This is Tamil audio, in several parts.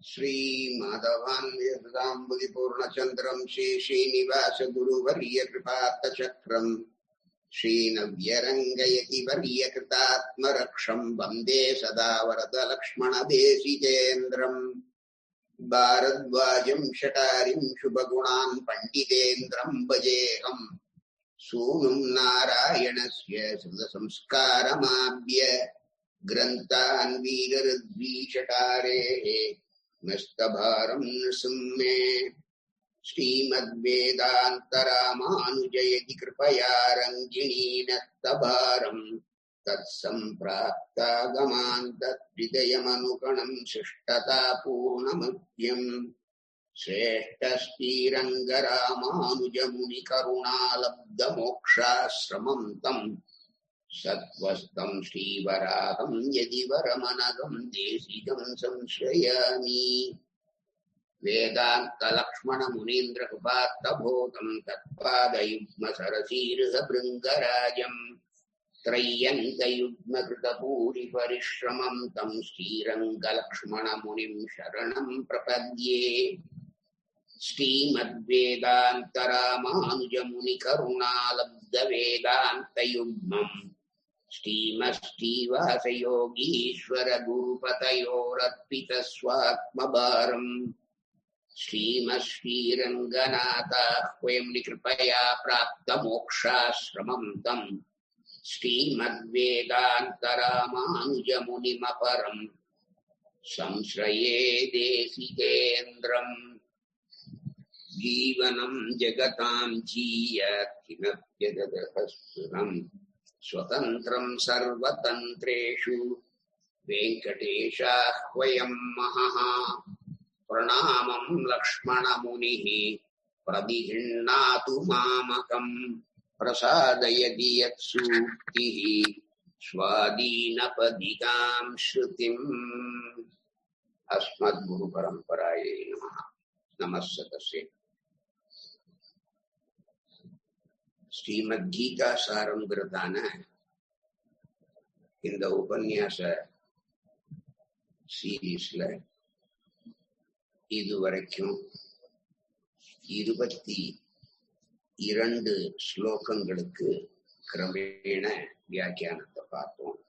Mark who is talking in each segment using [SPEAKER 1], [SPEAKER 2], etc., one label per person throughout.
[SPEAKER 1] श्रीमाधवान्विताम्बुदि पूर्णचन्द्रम् श्रीश्रीनिवासगुरुवर्यकृपात्तचक्रम् श्रीनव्यरङ्गयति वर्यकृतात्मरक्षम् वन्दे सदा वरदलक्ष्मणदेशिकेन्द्रम् भारद्वाजम् शटारिम् शुभगुणान् पण्डितेन्द्रम् भजेऽहम् सूनुम् नारायणस्य श्रुतसंस्कारमाभ्य ग्रन्थान् वीररद्वीषटारेः नस्तभारम् नृसिंहे श्रीमद्वेदान्तरामानुजयति कृपया रङ्गिणी नस्तभारम् तत्सम्प्राप्तागमान् तद्विदयमनुगणम् शिष्टतापूर्णमध्यम् श्रेष्ठश्रीरङ्गरामानुजमुनिकरुणालब्धमोक्षाश्रमम् तम् सत्त्वस्तम् श्रीवराहम् यदि वरमनघम् देशिकम् संश्रयामि वेदान्तलक्ष्मणमुनीन्द्रकृपात्तबोधम् तत्पादयुग्मसरसीर्हभृङ्गराजम् त्रय्यन्तयुग्मकृतभूरिपरिश्रमम् तम् श्रीरङ्गलक्ष्मणमुनिम् शरणम् प्रपद्ये श्रीमद्वेदान्तरामानुजमुनिकरुणालब्धवेदान्तयुग्मम् श्रीमश्रीवासयोगीश्वरगुरुपतयोरर्पितस्वात्मभारम् श्रीमश्रीरङ्गनाथाह्वयम् कृपया प्राप्तमोक्षाश्रमम् तम् श्रीमद्वेदान्तरामानुजमुनिमपरम् संश्रये देशिकेन्द्रम् जीवनम् जगताम् जीयात्किमप्यदहस्पुरम् स्वतन्त्रम् सर्वतन्त्रेषु वेङ्कटेशाह्वयम् महः प्रणामम् लक्ष्मणमुनिः प्रतिगृह्णातु मामकम् प्रसादयति यत्सूक्तिः स्वादीनपदिकाम् श्रुतिम् अस्मद्गुरुपरम्परायै नमः। नमः सतसे। ஸ்ரீமத்கீதா சாரங்கிறதான இந்த உபன்யாச சீரீஸ்ல இதுவரைக்கும் 22 ஸ்லோகங்களுக்கு கிரமேண வியாக்கியானத்தை பார்த்தோம்.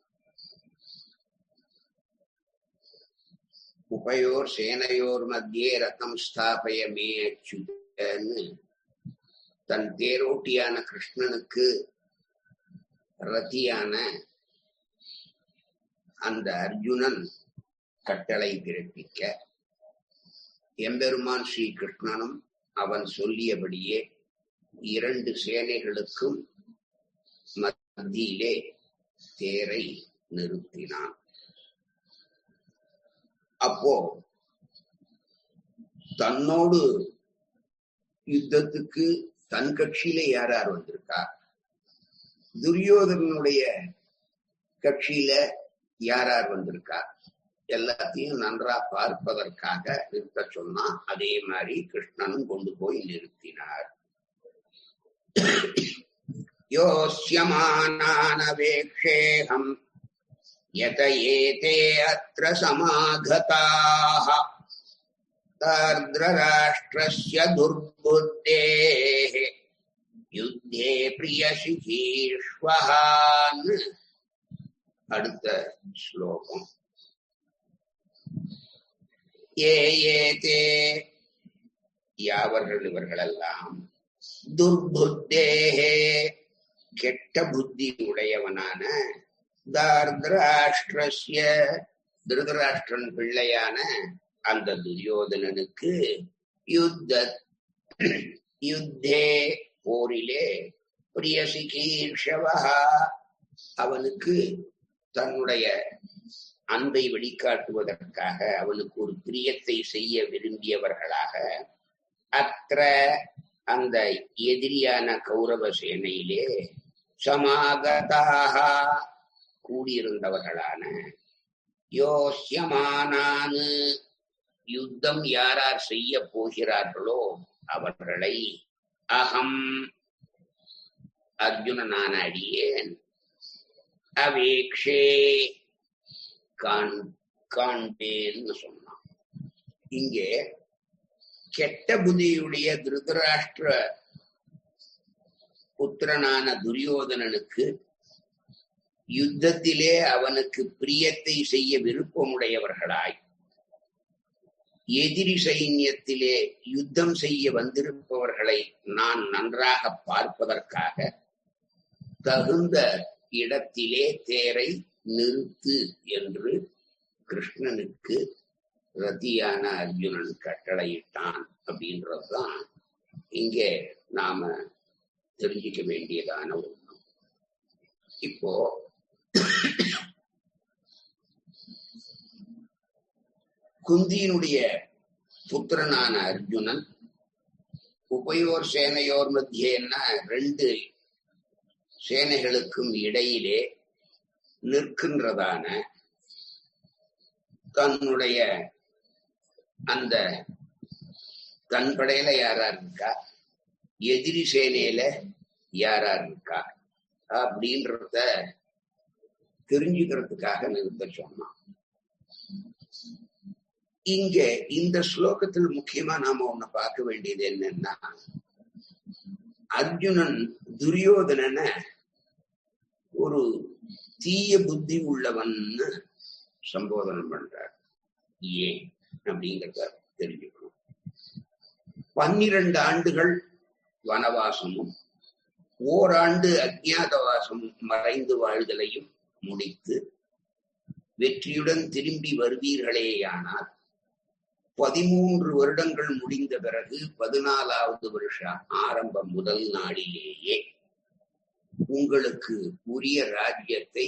[SPEAKER 1] உபயோர் சேனையோர் மத்தியே ரதம் ஸ்தாபய மே அச்சுதன்னு தன் தேரோட்டியான கிருஷ்ணனுக்கு ரதியான அந்த அர்ஜுனன் கட்டளை பிறப்பிக்க எம்பெருமான் ஸ்ரீ கிருஷ்ணனும் அவன் சொல்லியபடியே 2 சேனைகளுக்கும் மத்தியிலே தேரை நிறுத்தினான். அப்போ தன்னோடு யுத்தத்துக்கு தன் கட்சியில யார் யார் வந்திருக்கா, துரியோதனனுடைய கட்சியில யார் யார் வந்திருக்கா, எல்லாத்தையும் நன்றா பார்ப்பதற்காக நிறுத்த சொன்னா. அதே மாதிரி கிருஷ்ணனும் கொண்டு போய் நிறுத்தினார். யோஸ்யமானானவேக்ஷேஹம் யத ஏதே அத்ர சமாகதாஹ தார்த்ரராஷ்ட்ரஸ்ய துர்புத்தேஹ யுத்தே பிரியசிகீஷ்வஹான்னு அடுத்த ஸ்லோகம். ஏதே யாவர்கள் இவர்களெல்லாம் துர்புத்தேஹே கெட்ட புத்தி உடையவனான தார்த்ராஷ்டிரஸ்ய திருதராஷ்டிரன் பிள்ளையான அந்த துரியோதனனுக்கு யுத்தே போரிலே பிரியசிகீர்ஷவஹ அவனுக்கு தன்னுடைய அன்பை வெளிக்காட்டுவதற்காக அவனுக்கு ஒரு பிரியத்தை செய்ய விரும்பியவர்களாக அத்திர அந்த எதிரியான கௌரவ சேனையிலே சமாகதாக கூடியிருந்தவர்களான யோஸ்யமானானு யுத்தம் யாரார் செய்ய போகிறார்களோ அவர்களை அகம் அர்ஜுனனான அடியேன் அவேக்ஷே காண்பேன்னு சொன்னான். இங்கே கெட்ட புத்தியுடைய திருதராஷ்டிர புத்திரனான துரியோதனனுக்கு யுத்தத்திலே அவனுக்கு பிரியத்தை செய்ய விருப்பமுடையவர்களாய் எதிரி சைன்யத்திலே யுத்தம் செய்ய வந்திருப்பவர்களை நான் நன்றாக பார்ப்பதற்காக தகுந்த இடத்திலே தேரை நிறுத்து என்று கிருஷ்ணனுக்கு ரதியான அர்ஜுனன் கட்டளையிட்டான் அப்படின்றதுதான் இங்கே நாம தெரிஞ்சுக்க வேண்டியதான ஒண்ணு. இப்போ குந்தியினுடைய புத்திரனான அர்ஜுனன் உபயோர் சேனையோர் மத்தியன்னா ரெண்டு சேனைகளுக்கும் இடையிலே நிற்கின்றதான தன்னுடைய அந்த தன் படையில யாரா இருக்கா, எதிரி சேனையில யாரா இருக்கா அப்படின்றத தெரிஞ்சுக்கிறதுக்காக நிறுத்த சொன்னான். இங்க இந்த ஸ்லோகத்தில் முக்கியமா நாம ஒண்ணு பார்க்க வேண்டியது என்னன்னா, அர்ஜுனன் துரியோதனனை ஒரு தீய புத்தி உள்ளவன்னு சம்போதனம் பண்றார். ஏன் அப்படிங்கிறத தெரிஞ்சுக்கணும். 12 ஆண்டுகள் வனவாசமும் ஓராண்டு அஜ்ஞாதவாசமும் மறைந்து வாழ்தலையும் முடித்து வெற்றியுடன் திரும்பி வருவீர்களேயானால் 13 வருடங்கள் முடிந்த பிறகு 14வது வருஷ ஆரம்ப முதல் நாளிலேயே உங்களுக்கு உரிய ராஜ்யத்தை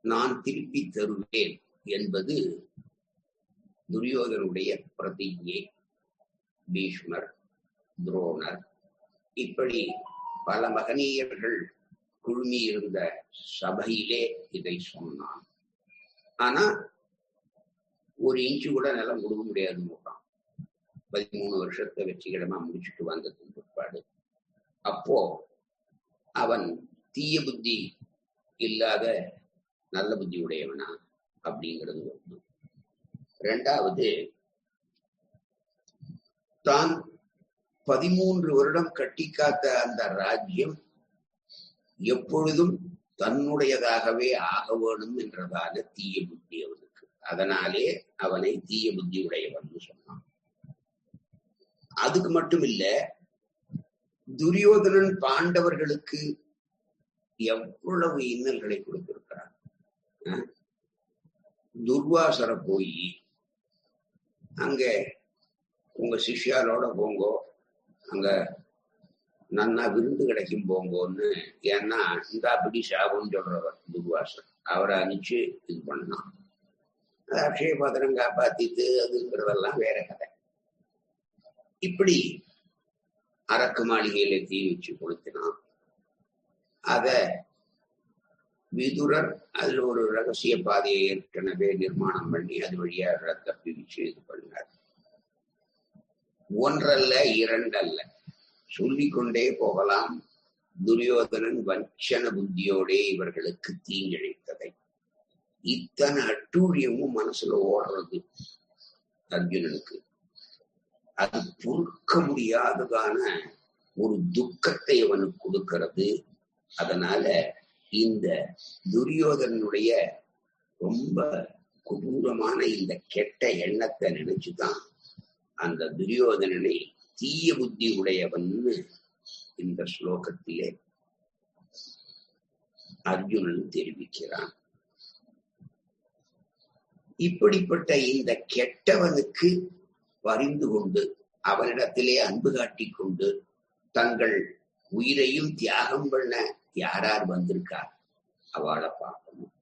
[SPEAKER 1] நான் திருப்பி தருவேன் என்பது துரியோதனுடைய பிரதிஜை. பீஷ்மர், துரோணர் இப்படி பல மகனீயர்கள் குழுமி இருந்த சபையிலே இதை சொன்னான். ஆனா ஒரு இன்ச்சு கூட நிலம் கொடுக்க முடியாது. 13 வருஷத்தை வெற்றிகரமா முடிச்சுட்டு வந்ததுக்கு பிற்பாடு அப்போ அவன் தீய புத்தி இல்லாத நல்ல புத்தி உடையவனா அப்படிங்கிறது ஒண்ணு. 2வது, தான் 13 வருடம் கட்டி காத்த அந்த ராஜ்யம் எப்பொழுதும் தன்னுடையதாகவே ஆக வேணும் என்றதான தீய புத்தி அவனுக்கு. அதனாலே அவனை தீய புத்தி உடையவன் சொன்னான். அதுக்கு மட்டும் இல்ல, துரியோதனன் பாண்டவர்களுக்கு எவ்வளவு இன்னல்களை கொடுத்திருக்கிறான். துர்வாசரை போய் அங்க உங்க சிஷ்யாரோட போங்கோ, அங்க நன்னா விருந்து கிடைக்கும் போங்கோன்னு. ஏன்னா இந்த அப்படி சாபம் சொல்றவர் துர்வாசர். அவரை அனுப்பிச்சு இது பண்ணான். அக்ஷய பாத்திரம் காப்பாத்திட்டு அதுங்கிறதெல்லாம் வேற கதை. இப்படி அரக்கு மாளிகையில தீ வச்சு கொளுத்தினான். அத விதுரர் அதுல ஒரு ரகசிய பாதையை ஏற்கனவே நிர்மாணம் பண்ணி அது வழியா தப்பி வச்சு இது பண்ணார். 1 அல்ல 2 அல்ல, சொல்லிக்கொண்டே போகலாம். துரியோதனன் வஞ்சன புத்தியோடே இவர்களுக்கு தீங்கிழைத்ததை. இத்தனை அட்டூழியமும் மனசுல ஓடுறது அர்ஜுனனுக்கு. அது பொறுக்க முடியாததான ஒரு துக்கத்தை அவனுக்கு கொடுக்கிறது. அதனால இந்த துரியோதனுடைய ரொம்ப கொடூரமான இந்த கெட்ட எண்ணத்தை நினைச்சுதான் அந்த துரியோதனனை தீய புத்தி உடையவன்னு இந்த ஸ்லோகத்திலே அர்ஜுனன் தெரிவிக்கிறான். இப்படிப்பட்ட இந்த கெட்டவனுக்கு பரிந்து கொண்டு அவனிடத்திலே அன்பு காட்டிக் கொண்டு தங்கள் உயிரையும் தியாகம் பண்ண யாரார் வந்திருக்கா அவளை பார்க்கணும்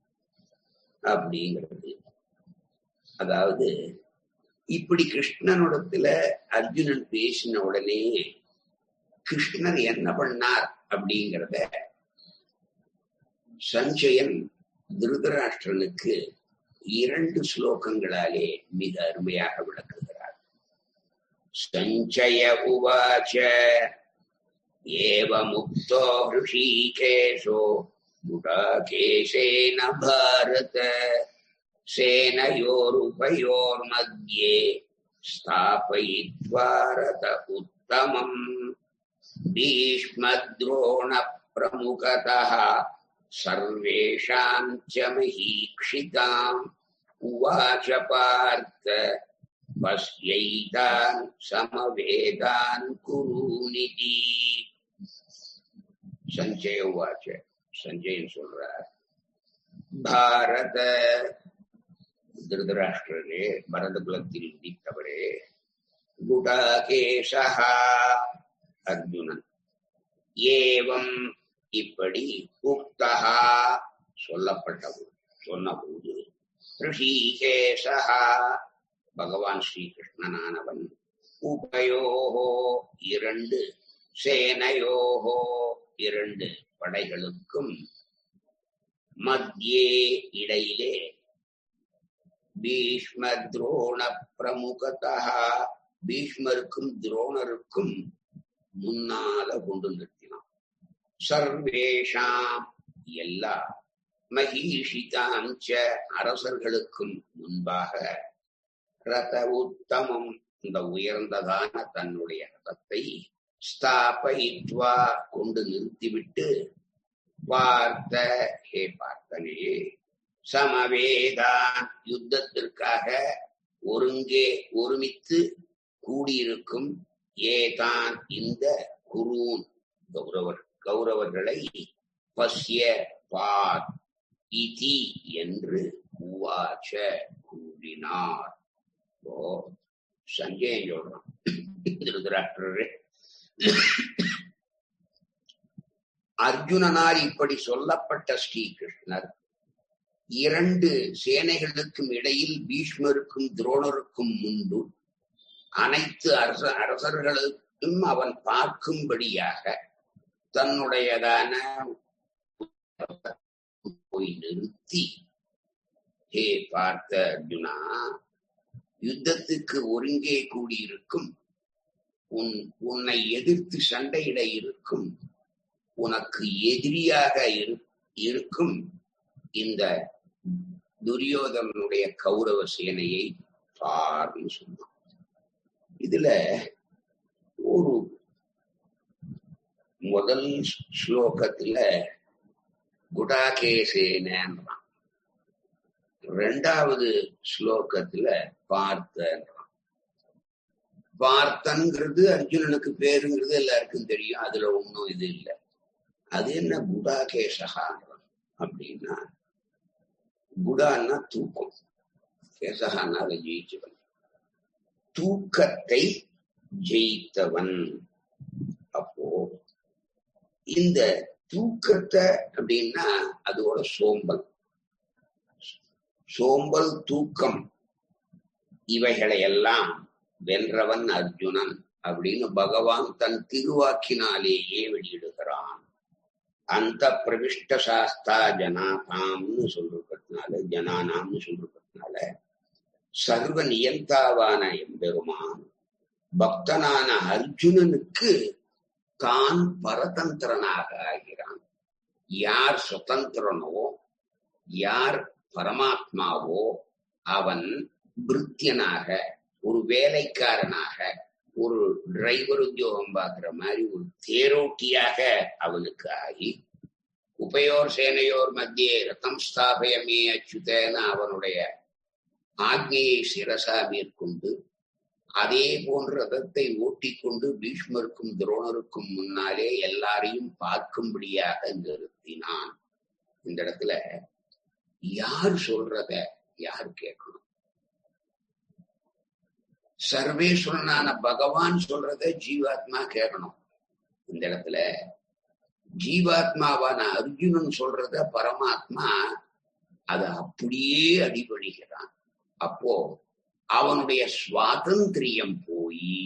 [SPEAKER 1] அப்படிங்கிறது. அதாவது இப்படி கிருஷ்ணனிடத்துல அர்ஜுனன் பேசின உடனே கிருஷ்ணர் என்ன பண்ணார் அப்படிங்கிறத சஞ்சயன் திருதராஷ்டிரனுக்கு 2 ஸ்லோகங்களாலே மிக அருமையாக விளக்குகிறார். சஞ்சய உவாச்ச ஏவமுக்தோ ரிஷிகேஷோ குடாகேசேன பாரத சேனையோருபயோர்மத்யே ஸ்தாபயித்வா ரத உத்தமம் பீஷ்மத்ரோண பிரமுகதः சர்வேஷாம் ச மஹீக்ஷிதாம் உவாச பார்த்த பஸ்யைதான் சமவேதான் குருநிதி. சஞ்சய உவாச்ச, சஞ்சயன் சொல்றார், பாரத திருதராஷ்டிரரே, பரத குலத்தில் உதித்தவரே, குடாகேசஹா அர்ஜுனன், ஏவம் இப்படி உக்தஹா சொன்னபோது ரிஷிகேசஹா பகவான் ஸ்ரீகிருஷ்ணனானவன், உபயோகோ இரண்டு, சேனையோகோ இரண்டு படைகளுக்கும், மத்தியே இடையிலே, பீஷ்ம துரோண பிரமுகதா பீஷ்மருக்கும் துரோணருக்கும் முன்னால கொண்டு நிறுத்தினான். சர்வேஷாம் எல்லா, மகீஷிதாஞ்ச அரசர்களுக்கும் முன்பாக, ரத உத்தமம் இந்த உயர்ந்ததான தன்னுடைய ரதத்தை, ஸ்தாபயித்வா கொண்டு நிறுத்திவிட்டு, பார்த்த ஹே பார்த்தனே, சமவேதான் யுத்தத்திற்காக ஒருமித்து கூடியிருக்கும், ஏதான் இந்த குரூன் கௌரவர்களை, பஸ்ய பார் இதி என்று உவாச்ச கூறினார். சஞ்சயன் சொல்றான், திருதராஷ்டிரரே, அர்ஜுனனால் இப்படி சொல்லப்பட்ட ஸ்ரீகிருஷ்ணர் இரண்டு சேனைகளுக்கும் இடையில் பீஷ்மருக்கும் துரோணருக்கும் முன்பு அனைத்து அரசர்களுக்கும் அவன் பார்க்கும்படியாக தன்னுடையதான போய் நிறுத்தி, ஹே பார்த்த அர்ஜுனா, யுத்தத்துக்கு ஒருங்கே கூடியிருக்கும், உன்னை எதிர்த்து சண்டையிட இருக்கும், உனக்கு எதிரியாக இருக்கும் இந்த துரியோதனுடைய கௌரவ சேனையை பார்ன்னு சொன்னான். இதுல ஒரு முதல் ஸ்லோகத்துல குடாகேசேனான், ரெண்டாவது ஸ்லோகத்துல பார்த்தன்றான். பார்த்தன்கிறது அர்ஜுனனுக்கு பேருங்கிறது எல்லாருக்கும் தெரியும், அதுல ஒன்னும் இது இல்லை. அது என்ன குடாகேசகான்றான் அப்படின்னா, குடான்னா தூக்கம், கேசகான்னா அதை ஜெயிச்சவன், தூக்கத்தை ஜெயித்தவன். அப்போ இந்த தூக்கத்தை அப்படின்னா அதோட சோம்பல் தூக்கம் இவைகளை எல்லாம் வென்றவன் அர்ஜுனன் அப்படின்னு பகவான் தன் திருவாக்கினாலேயே வெளியிடுகிறான். அந்த பிரவிஷ்ட சாஸ்தா ஜனாதாம்னு சொல்றதுனால சர்வ நியந்தாவான எம்பெருமான் பக்தனான அர்ஜுனனுக்கு தான் பரதந்திரனாக ஆகிறான். யார் சுதந்திரனோ, யார் பரமாத்மாவோ, அவன் பிருத்தியனாக, ஒரு வேலைக்காரனாக, ஒரு டிரைவர் உத்தியோகம் பார்க்கிற மாதிரி ஒரு தேரோட்டியாக அவனுக்கு ஆகி, உபயோர் சேனையோர் மத்தியே ரத்தம் ஸ்தாபயமே அச்சுதேன அவனுடைய ஆக்ஞையை சிரசா மேற்கொண்டு, அதே போன்ற ரதத்தை ஓட்டிக்கொண்டு பீஷ்மருக்கும் துரோணருக்கும் முன்னாலே எல்லாரையும் பார்க்கும்படியாக நிறுத்தினான். இந்த இடத்துல யார் சொல்றத யார் கேட்கணும்? சர்வேஸ்வரனான பகவான் சொல்றத ஜீவாத்மா கேட்கணும். இந்த இடத்துல ஜீவாத்மாவான அர்ஜுனன் சொல்றத பரமாத்மா அத அப்படியே அடிபடுகிறான். அப்போ அவனுடைய சுவாதந்திரியம் போய்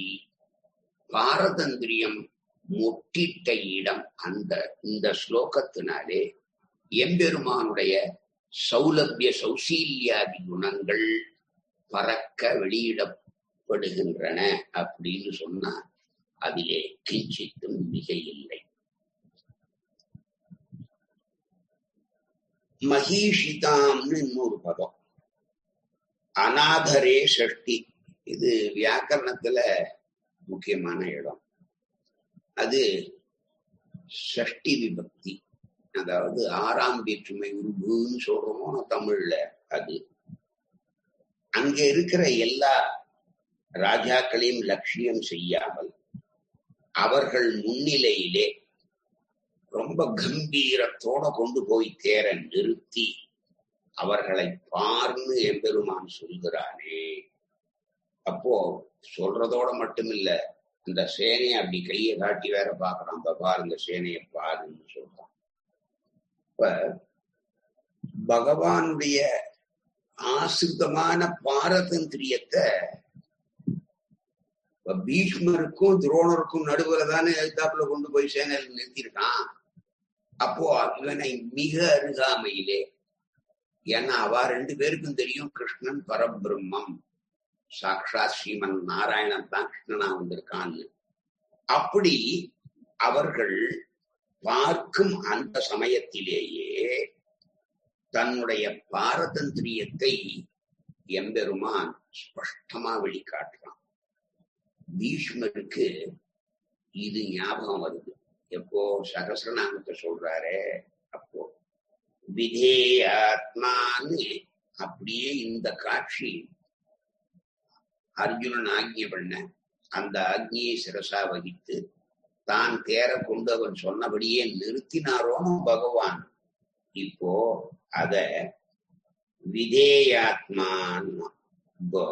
[SPEAKER 1] பாரதந்திரியம் முட்டிட்ட இடம் இந்த ஸ்லோகத்தினாலே எம்பெருமானுடைய சௌலபிய சௌசீல்யாதி குணங்கள் பறக்க வெளியிடப்படுகின்றன அப்படின்னு சொன்னா அதிலே கிஞ்சித்தும் மிக இல்லை. மகீஷிதாம்னு இன்னொரு பதம். அநாதரே ஷஷ்டி. இது வியாக்கரணத்துல முக்கியமான இடம். அது ஷஷ்டி விபக்தி, அதாவது ஆறாம் வேற்றுமை உருபுன்னு சொல்றோமோ தமிழ்ல. அது அங்க இருக்கிற எல்லா ராஜாக்களையும் லட்சியம் செய்யாமல் அவர்கள் முன்னிலையிலே ரொம்ப கம்பீரத்தோட கொண்டு போய் தேர நிறுத்தி அவர்களை பார்ன்னு எம்பெருமான் சொல்கிறானே. அப்போ சொல்றதோட மட்டுமில்ல, அந்த சேனையை அப்படி கையை காட்டி வேற பாக்குறான். அந்த பாருங்க சேனையை பாருன்னு சொல்றான். இப்ப பகவானுடைய ஆசிரிதமான பாரதந்திரியத்தை பீஷ்மருக்கும் துரோணருக்கும் நடுவுல தானே எழுத்தாப்புல கொண்டு போய் சேனையில் நிறுத்திருக்கான். அப்போ இவனை மிக அருகாமையிலே, ஏன்னா அவ ரெண்டு பேருக்கும் தெரியும் கிருஷ்ணன் பரபிரம்மம், சாக்ஷாத் ஸ்ரீமன் நாராயணன் தான் கிருஷ்ணனா வந்திருக்கான்னு. அப்படி அவர்கள் பார்க்கும் அந்த சமயத்திலேயே தன்னுடைய பாரதந்திரியத்தை எம்பெருமான் ஸ்பஷ்டமா வெளிக்காட்டுறான். பீஷ்மருக்கு இது ஞாபகம் வருது. எப்போ சகஸ்ரநாமத்தை சொல்றாரே அப்போ விதேயாத்மான்னு அப்படியே இந்த காட்சி அர்ஜுனன் ஆக்ஞை பண்ண அந்த ஆக்ஞையை சிரசா வகித்து தான் தேர கொண்டு அவன் சொன்னபடியே நிறுத்தினாரோன்னு பகவான். இப்போ அத விதேயாத்மான்னு, இப்போ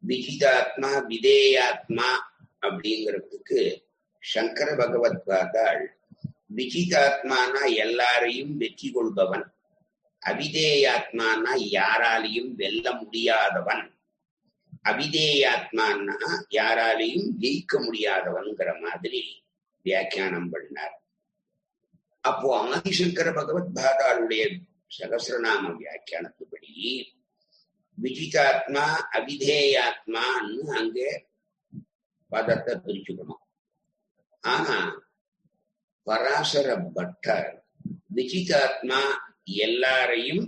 [SPEAKER 1] விஜிதாத்மா விதேயாத்மா அப்படிங்கிறதுக்கு சங்கர பகவத் பாதாள் விஜிதாத்மானா எல்லாரையும் வெற்றி கொள்பவன், அவிதேயாத்மானா யாராலையும் வெல்ல முடியாதவன், அவிதேயாத்மானா யாராலையும் ஜெயிக்க முடியாதவன்கிற மாதிரி வியாக்கியானம் பண்ணார். அப்போ ஆதிசங்கர பகவத் பாதாளுடைய சகசிரநாம வியாக்கியானத்துப்படி விஜிதாத்மா அவிதேயாத்மான்னு அங்கே பதத்தை பிரிச்சுக்கணும். ஆனா பராசர பட்டர் விஜிதாத்மா எல்லாரையும்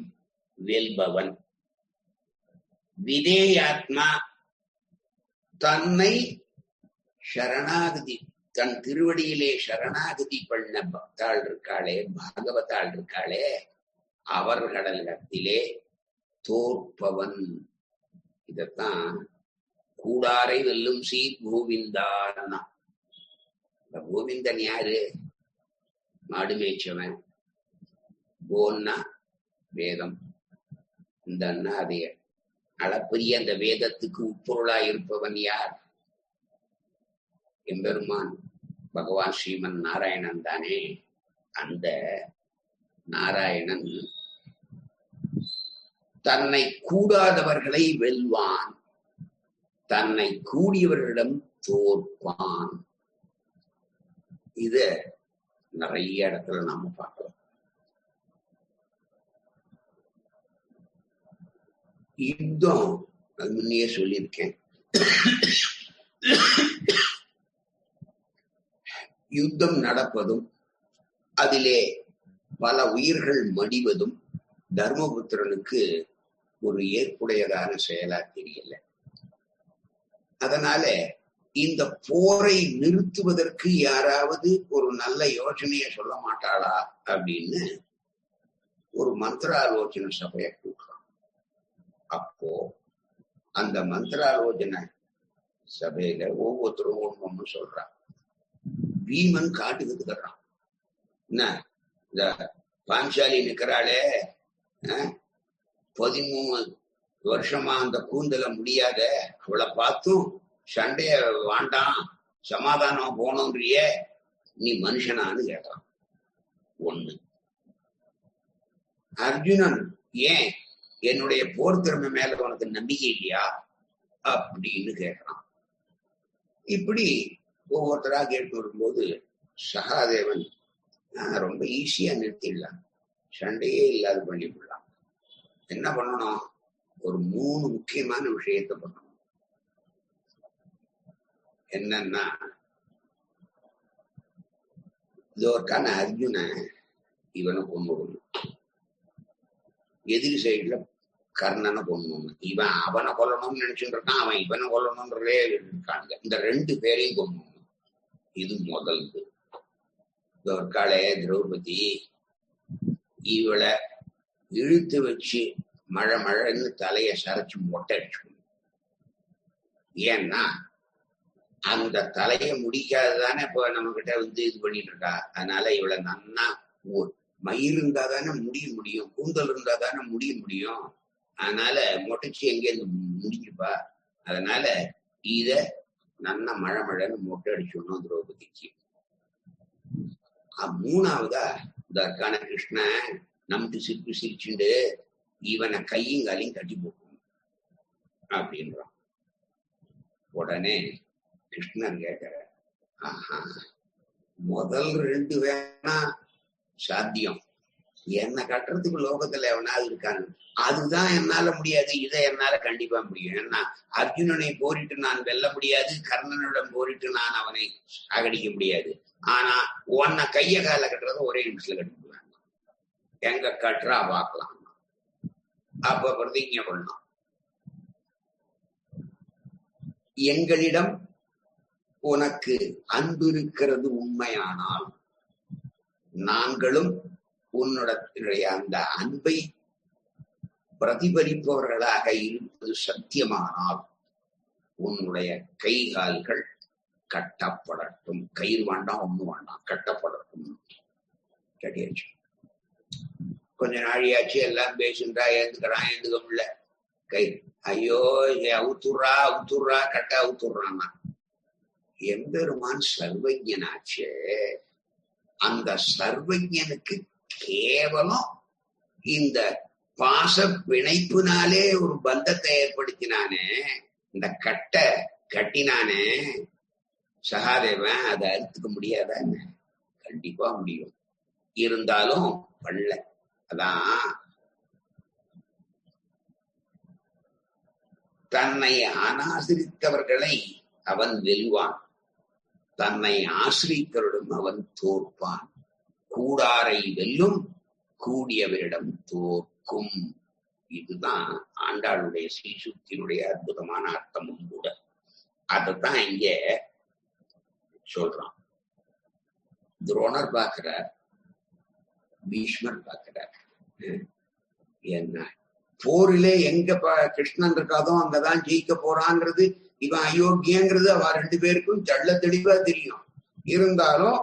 [SPEAKER 1] வெல்பவன், விதேயாத்மா தன்னை சரணாகதி, தன் திருவடியிலே சரணாகதி பண்ண பக்தாள் இருக்காளே, பாகவதாள் இருக்காளே, அவர்களிடத்திலே தோற்பவன். இதத்தான் கூடாரை வெல்லும் சீர் கோவிந்தான்னா. இந்த கோவிந்தன் யாரு? மாடு மேய்ச்சவன். கோன்னா வேதம், இந்த அதைய அளப்பரிய அந்த வேதத்துக்கு உட்பொருளா இருப்பவன் யார்? எம்பெருமான் பகவான் ஸ்ரீமன் நாராயணன் தானே. அந்த நாராயணன் தன்னை கூடாதவர்களை வெல்வான், தன்னை கூடியவர்களிடம் தோற்பான். இத நிறைய இடத்துல நாம பார்க்கலாம். யுத்தம் அது முன்னையே சொல்லியிருக்கேன். யுத்தம் நடப்பதும் அதிலே பல உயிர்கள் மடிவதும் தர்மபுத்திரனுக்கு ஒரு ஏற்புடையதான செயலா தெரியல. அதனால இந்த போரை நிறுத்துவதற்கு யாராவது ஒரு நல்ல யோசனைய சொல்ல மாட்டாளா அப்படின்னு ஒரு மந்திராலோசனை சபையை கூட்டுறான். அப்போ அந்த மந்திராலோசனை சபையில ஒவ்வொருத்தரும் ஒண்ணு சொல்றான். பீமன் காட்டுக்கு தர்றான். என்ன இந்த பாஞ்சாலி நிக்கிறாளே, 13 வருஷமா அந்த கூந்தல முடியாத அவளை பார்த்தும் சண்டைய வாண்டாம், சமாதானம் போனோன்றிய, நீ மனுஷனான்னு கேட்டான். ஒண்ணு. அர்ஜுனன், ஏன் என்னுடைய போர் திறமை மேல உனக்கு நம்பிக்கை இல்லையா அப்படின்னு கேட்கிறான். இப்படி ஒவ்வொருத்தரா கேட்டு வரும்போது சகாதேவன் ரொம்ப ஈஸியா நிறுத்திடலாம், சண்டையே இல்லாத பண்ணிவிடலாம். என்ன பண்ணணும்? ஒரு 3 முக்கியமான விஷயத்த பண்ணணும். என்னன்னா, இதற்கான அர்ஜுன இவனை கொண்டு விடணும். எதிரி சைடுல கர்ணனை கொல்லணும், இவன் அவனை கொல்லணும்னு நினைச்சுட்டு இருக்கான், அவன் இவனை கொல்லணும்ன்றதே இருக்காங்க. இந்த 2 பேரையும் கொல்லணும். இது முதல். இருக்காளே திரௌபதி, இவளை இழுத்து வச்சு மழை மழைன்னு தலைய சரைச்சு மொட்டை அடிச்சுக்கணும். ஏன்னா அந்த தலைய முடிக்காததானே இப்ப நம்ம கிட்ட இது பண்ணிட்டு இருக்கா. அதனால இவளை நன்னா மயிர் இருந்தா தானே முடிய முடியும், கூந்தல் இருந்தா தானே முடிய முடியும். அதனால மொட்டைச்சு எங்கேருந்து முடிஞ்சுப்பா. அதனால இத நன்னா மழை மழைன்னு மொட்டை அடிச்சுடணும் திரௌபதிக்கு. 3ஆவதா இதற்கான கிருஷ்ணன் நமக்கு சிரிச்சுண்டு இவனை கையும் காலையும் கட்டி போக்கணும் அப்படின்றான். உடனே கிருஷ்ணன் கேட்கிற, ஆஹா, முதல் 2 வேணா சாத்தியம், என்ன கட்டுறதுக்கு லோகத்துல எவனாவது இருக்கான்னு, அதுதான் என்னால முடியாது. இதை என்னால கண்டிப்பா முடியும். ஏன்னா அர்ஜுனனை போரிட்டு நான் வெல்ல முடியாது, கர்ணனிடம் போரிட்டு நான் அவனை சாகடிக்க முடியாது. ஆனா உன்னை கைய கால கட்டுறத ஒரே நிமிஷத்துல கட்டிடுவாங்க. எங்க கட்டுறா பார்க்கலாம். அப்ப பிரதிஜை பண்ணலாம், எங்களிடம் உனக்கு அன்பு இருக்கிறது உண்மையானால், நாங்களும் உன்னுடைய அந்த அன்பை பிரதிபலிப்பவர்களாக இருப்பது சத்தியமானால், உன்னுடைய கை கால்கள் கட்டப்படட்டும். கயிறு வேண்டாம், ஒண்ணு வேண்டாம், கட்டப்படட்டும். கட்டியாச்சு. கொஞ்ச நாழியாச்சு, எல்லாம் பேசுன்றா, ஏந்துக்கிறான், ஏந்துக்க முடியல. கை ஐயோ அவுத்துறா அவுத்துறா, கட்ட அவுத்துறான்னா. எம்பெருமான் சர்வஜனாச்சே, அந்த சர்வஜனுக்கு கேவலம் இந்த பாச பிணைப்புனாலே ஒரு பந்தத்தை ஏற்படுத்தினானே, இந்த கட்டினானே சகாதேவன், அதை அறுத்துக்க முடியாத? கண்டிப்பா முடியும். இருந்தாலும் பண்ணல. அதான் தன்னை அனாசிரித்தவர்களை அவன் வெல்வான், தன்னை ஆசிரித்தவரிடம் அவன் தோற்பான். கூடாரை வெல்லும், கூடியவரிடம் தோற்கும். இதுதான் ஆண்டாளுடைய ஸ்ரீசுக்தியினுடைய அற்புதமான அர்த்தமும் கூட. அதைத்தான் இங்க சொல்றான். துரோணர் பார்க்கிறார், பீஷ்மர் பார்க்கிறார். என்ன போரிலே எங்க கிருஷ்ணன் இருக்காதோ அங்கதான் ஜெயிக்க போறாங்கிறது, இவன் அயோக்கியங்கிறது அவ 2 பேருக்கும் தெள்ள தெளிவா தெரியும். இருந்தாலும்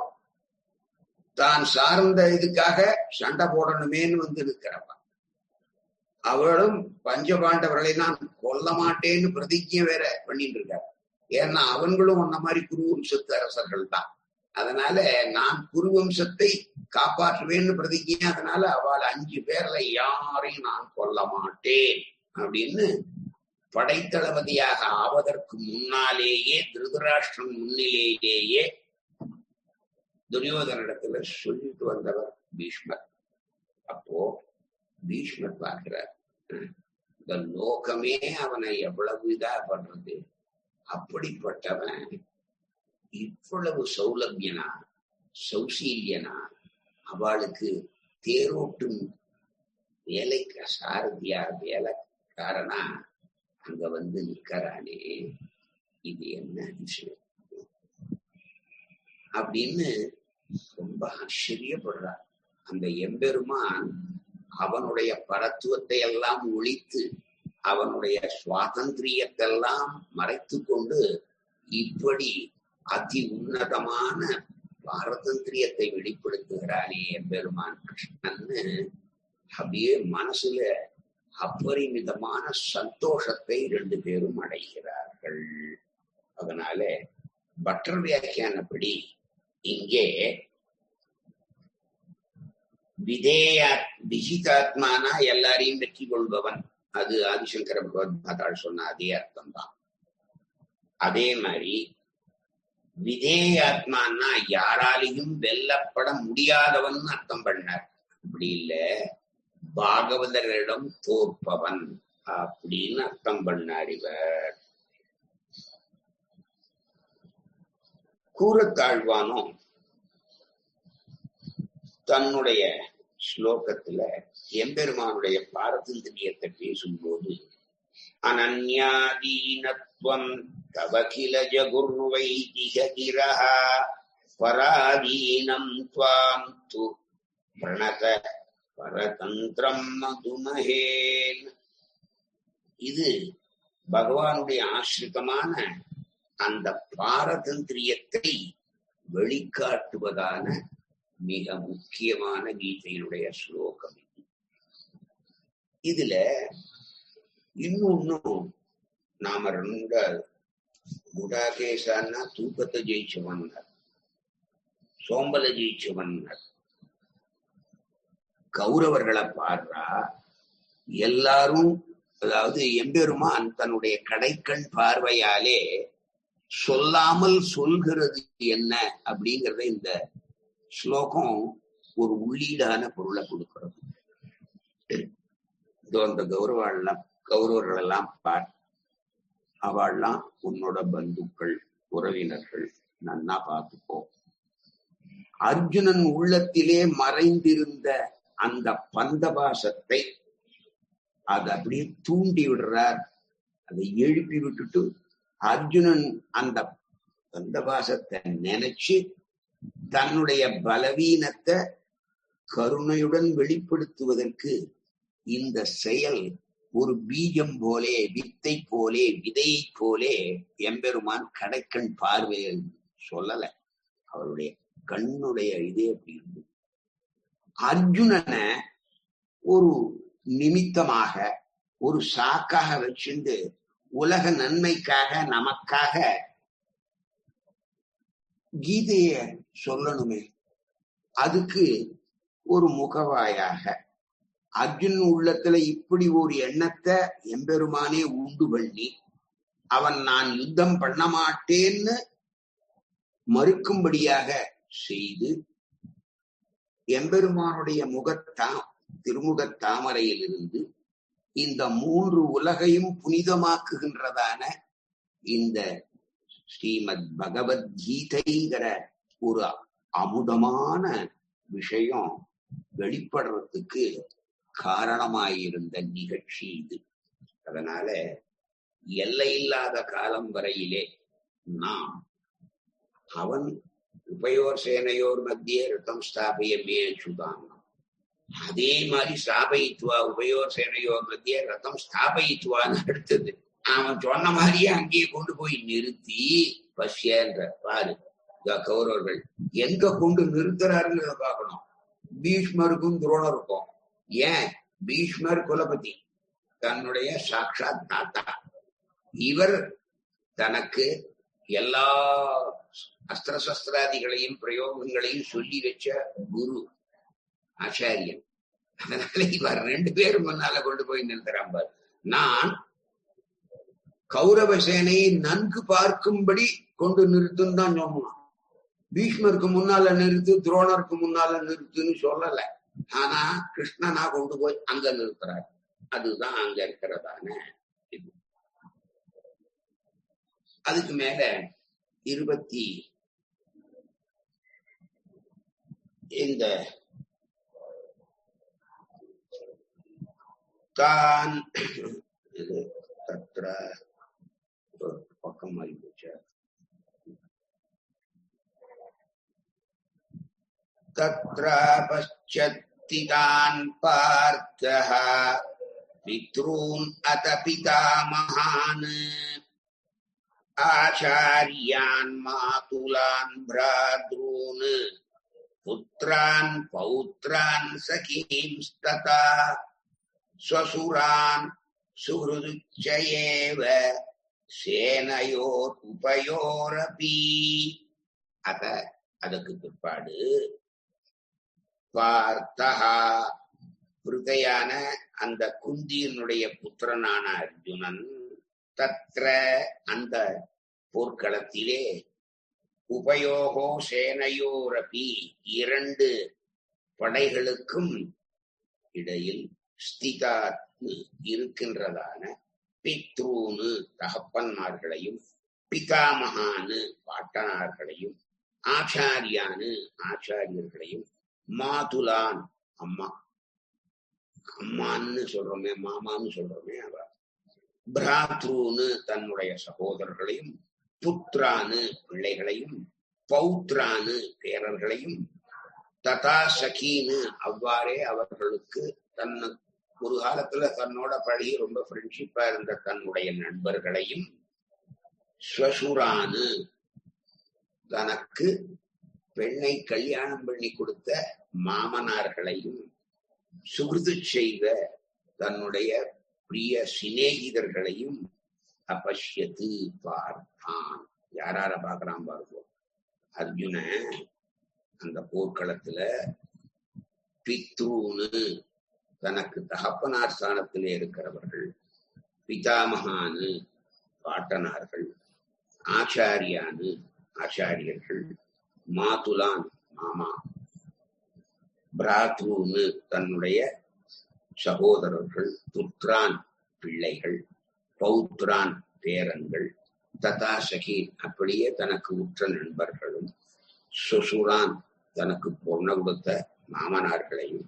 [SPEAKER 1] தான் சார்ந்த இதுக்காக சண்டை போடணுமேன்னு இருக்கிறவன். அவளும் பஞ்சபாண்டவர்களை நான் கொல்ல மாட்டேன்னு பிரதிஜை வேற பண்ணிட்டு இருக்காரு. ஏன்னா அவங்களும் உன்ன மாதிரி குருவம்சத்து அரசர்கள் தான். அதனால நான் குருவம்சத்தை காப்பாற்றுவேன்னு பிரதிஜை. அதனால அவள் 5 பேர்ல யாரையும் நான் கொல்ல மாட்டேன் அப்படின்னு படைத்தளபதியாக ஆவதற்கு முன்னாலேயே திருதராஷ்டிரன் முன்னிலேயே துரியோதனிடத்துல சொல்லிட்டு வந்தவர் பீஷ்மர். அப்போ பீஷ்மர் பார்க்கிறார், இந்த லோகமே அவனை எவ்வளவு இதா பண்றது, அப்படிப்பட்டவன் இவ்வளவு சௌலபியனா சௌசீல்யனா, அவளுக்கு தேரோட்டும் வேலைக்கு சாரதியா வேலைக்காரனா அங்க நிற்கிறானே, இது என்ன விஷயம் அப்படின்னு ரொம்ப ஆச்சரியப்படுறார். அந்த எம்பெருமான் அவனுடைய பரத்துவத்தை எல்லாம் ஒழித்து அவனுடைய சுவாதந்திரியத்தை எல்லாம் மறைத்து கொண்டு இப்படி அதி உன்னதமான பாரதந்திரியத்தை வெளிப்படுத்துகிறானே எம்பெருமான் கிருஷ்ணன்னு அப்படியே மனசுல அப்பரிமிதமான சந்தோஷத்தை 2 பேரும் அடைகிறார்கள். அதனால பட்டர் வியாக்கியானப்படி இங்கே விஜிதாத்மானா எல்லாரையும் வெற்றி கொள்பவன், அது ஆதிசங்கர பகவத்பாதாள் சொன்ன அதே அர்த்தம் தான். அதே மாதிரி விதேயாத்மானா யாராலையும் வெல்லப்பட முடியாதவன் அர்த்தம் பண்ணார். அப்படி இல்ல, பாகவதரிடம் தோற்பவன் அப்படின்னு அர்த்தம் பண்ணார் இவர். கூறத்தாழ்வானும் தன்னுடைய ஸ்லோகத்துல எம்பெருமானுடைய பாரதந்திரியத்தை பேசும்போது அனன்யாதீனத்வம் தவகில ஜகுர்வைதிககிரஹ பராதீனம் த்வாம் து பிரணத பரதந்திரம் மதுமஹேன். இது பகவானுடைய ஆசிரிதமான அந்த பாரதந்திரியத்தை வெளிக்காட்டுவதான மிக முக்கியமான கீதையினுடைய ஸ்லோகம். இதுல இன்னொன்னும் நாம ரெண்ட குடாகேசான்னா தூக்கத்தை ஜெயிச்சவன், சோம்பலை ஜெயிச்சவன். கௌரவர்களை பாடுறா எல்லாரும், அதாவது எம்பெருமான் தன்னுடைய கடைக்கண் பார்வையாலே சொல்லாமல் சொல்கிறது என்ன அப்படிங்கறத இந்த ஸ்லோகம் ஒரு உள்ளீடான பொருளை கொடுக்கிறது. இதோ அந்த கௌரவர்கள் எல்லாம் பார், அவள்லாம் உன்னோட பந்துக்கள், உறவினர்கள், நன்னா பார்த்துப்போ. அர்ஜுனன் உள்ளத்திலே மறைந்திருந்த அந்த பந்தபாசத்தை அதை அப்படியே தூண்டி விடுறார். அதை எழுப்பி விட்டுட்டு அர்ஜுனன் அந்த பந்தபாசத்தை நினைச்சு தன்னுடைய பலவீனத்தை கருணையுடன் வெளிப்படுத்துவதற்கு இந்த செயல் ஒரு பீஜம் போலே, வித்தை போலே, விதையை போலே எம்பெருமான் கடைக்கண் பார்வையில் சொல்லல. அவருடைய கண்ணுடைய இதே அப்படி இருந்து அர்ஜுனனை ஒரு நிமித்தமாக, ஒரு சாக்காக வச்சிருந்து உலக நன்மைக்காக, நமக்காக கீதைய சொல்லணுமே, அதுக்கு ஒரு முகவாயாக அர்ஜுன் உள்ளத்துல இப்படி ஒரு எண்ணத்தை எம்பெருமானே உண்டு பண்ணி அவன் நான் யுத்தம் பண்ண மாட்டேன்னு மறுக்கும்படியாக செய்து எம்பெருமானுடைய திருமுகத் தாமரையிலிருந்து இந்த 3 உலகையும் புனிதமாக்குகின்றதான இந்த ஸ்ரீமத் பகவத்கீதைங்கிற ஒரு அமுதமான விஷயம் வெளிப்படுறதுக்கு காரணமாயிருந்த நிகழ்ச்சி இது. அதனால எல்லையில்லாத காலம் வரையிலே நாம் அவன் உபயோர் சேனையோர் மத்திய ரத்தம் ஸ்தாபயமே சுதான், அதே மாதிரி ஸ்தாபயித்துவா உபயோர் சேனையோர் மத்திய ரத்தம் ஸ்தாபயித்துவான்னு அடுத்தது அவன் சொன்ன மாதிரியே அங்கேயே கொண்டு போய் நிறுத்தி பஷ்யன்ற பாரு. கௌரவர்கள் எங்க கொண்டு நிறுத்துறாருன்னு பார்க்கணும். பீஷ்மருக்கும் துரோணருக்கும். ஏன்? பீஷ்மர் குலபதி, தன்னுடைய சாட்சாத் தாத்தா. இவர் தனக்கு எல்லா அஸ்திர சஸ்திராதிகளையும் பிரயோகங்களையும் சொல்லி வச்ச குரு ஆச்சாரியன். அதனால இவர் 2 பேரும் முன்னால கொண்டு போய் நிறுத்துறான் பாரு. நான் கௌரவ சேனையை நன்கு பார்க்கும்படி கொண்டு நிறுத்துன்னு தான் சொன்னான். பீஷ்மருக்கு முன்னால நிறுத்து, துரோணருக்கு முன்னால நிறுத்துன்னு சொல்லல. ஆனா கிருஷ்ணனா கொண்டு போய் அங்க நிறுத்துறாரு. அதுதான் அங்க இருக்கிறதான இது. அதுக்கு மேல 20 இந்த தான் தத்ர பக்கம் மாறி போச்சு. தத்ர பஷ்யத்திதான் பார்த்தஹ பித்ரூன் அத பிதாமஹான் ஆச்சார்யான் மாதுலான் பிராத்ரூன் புத்ரான் பௌத்ரான் சகீம்ஸ்ததா ஸ்வசுரான் சுஹ்ருதுச்சயேவ சேனையோர் உபயோரபி. அதற்கு பிற்பாடு பார்த்தஹா பிருதையான அந்த குந்தியினுடைய புத்திரனான அர்ஜுனன் தத்ர அந்த போர்க்களத்திலே உபயோகோ சேனையோரபி 2 படைகளுக்கும் இடையில் ஸ்திதா இருக்கின்றதான பித்ரூனு தகப்பன்மார்களையும், பிதாமகானு பாட்டனார்களையும், ஆச்சாரியானு ஆச்சாரியர்களையும், மாதுலான் அம்மா, அம்மான்னு சொல்றோமே, மாமான்னு சொல்றோமே அவ. பிராத்ருன்னு தன்னுடைய சகோதரர்களையும், புத்ரான்னு பிள்ளைகளையும், பௌத்ரான்னு பேரர்களையும், ததா சகீன்னு அவ்வாறே அவர்களுக்கு ஒரு காலத்துல தன்னோட பழகி ரொம்ப ஃப்ரெண்ட்ஷிப்பா இருந்த தன்னுடைய நண்பர்களையும், ஸ்வசுரான்னு தனக்கு பெண்ணை கல்யாணம் பண்ணி கொடுத்த மாமனார்களையும், சுகிருது செய்த தன்னுடைய பிரிய சிநேகிதர்களையும் அபஷ்யத்து பார்த்தான். யாரார பாக்குறான் பாருங்க. அர்ஜுன அந்த போர்க்களத்துல பித்ருன்னு தனக்கு தகப்பனார் ஸ்தானத்திலே இருக்கிறவர்கள், பிதாமகான்னு பாட்டனார்கள், ஆச்சாரியான்னு ஆச்சாரியர்கள், மாதுலான் மாமா, பிராத்ருன்னு தன்னுடைய சகோதரர்கள், புத்ரான் பிள்ளைகள், பௌத்ரான் பேரன்கள், ததா சகீன் அப்படியே தனக்கு உற்ற நண்பர்களும், சுசுரான் தனக்கு பொண்ண கொடுத்த மாமனார்களையும்,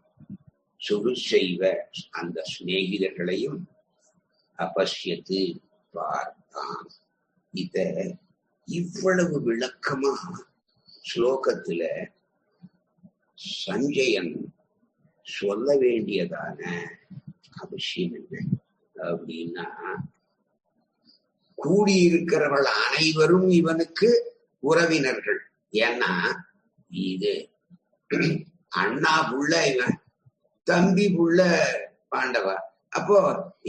[SPEAKER 1] சுடு செய்வ அந்த சிநேகிதர்களையும் அபஷ்யத்து பார்த்தான். இத இவ்வளவு விளக்கமா ஸ்லோகத்துல சஞ்சயன் சொல்ல வேண்டியதான அவசியம் என்ன அப்படின்னா, கூடியிருக்கிறவர்கள் அனைவரும் இவனுக்கு உறவினர்கள். ஏன்னா இது அண்ணா புள்ள இவன், தம்பி புள்ள பாண்டவா. அப்போ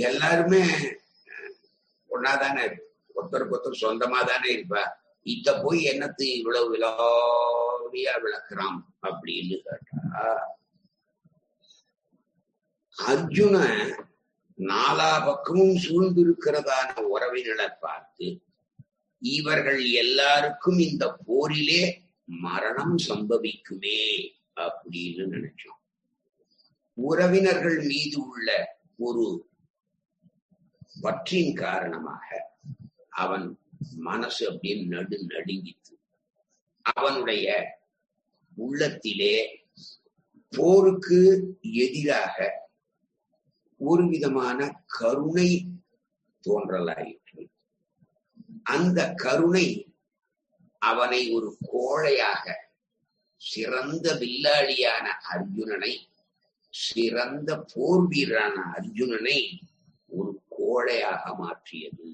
[SPEAKER 1] எல்லாருமே ஒன்னாதானே, ஒருத்தருக்கு ஒருத்தர் சொந்தமா தானே இருப்பா. இத போய் என்னத்து இவ்வளவு விலாவியா விளக்குறான் அப்படின்னு கேட்டா, அர்ஜுன நாலா பக்கமும் சூழ்ந்திருக்கிறதான உறவினரை பார்த்து, இவர்கள் எல்லாருக்கும் இந்த போரிலே மரணம் சம்பவிக்குமே அப்படின்னு நினைச்சோம். உறவினர்கள் மீது உள்ள ஒரு பற்றின் காரணமாக அவன் மனசு அப்படியே நடுங்கித்து. அவனுடைய உள்ளத்திலே போருக்கு எதிராக ஒரு விதமான கருணை தோன்றலாயிற்று. அந்த கருணை அவனை ஒரு கோழையாக, சிறந்த வில்லாளியான அர்ஜுனனை, சிறந்த போர் வீரரான அர்ஜுனனை ஒரு கோழையாக மாற்றியது.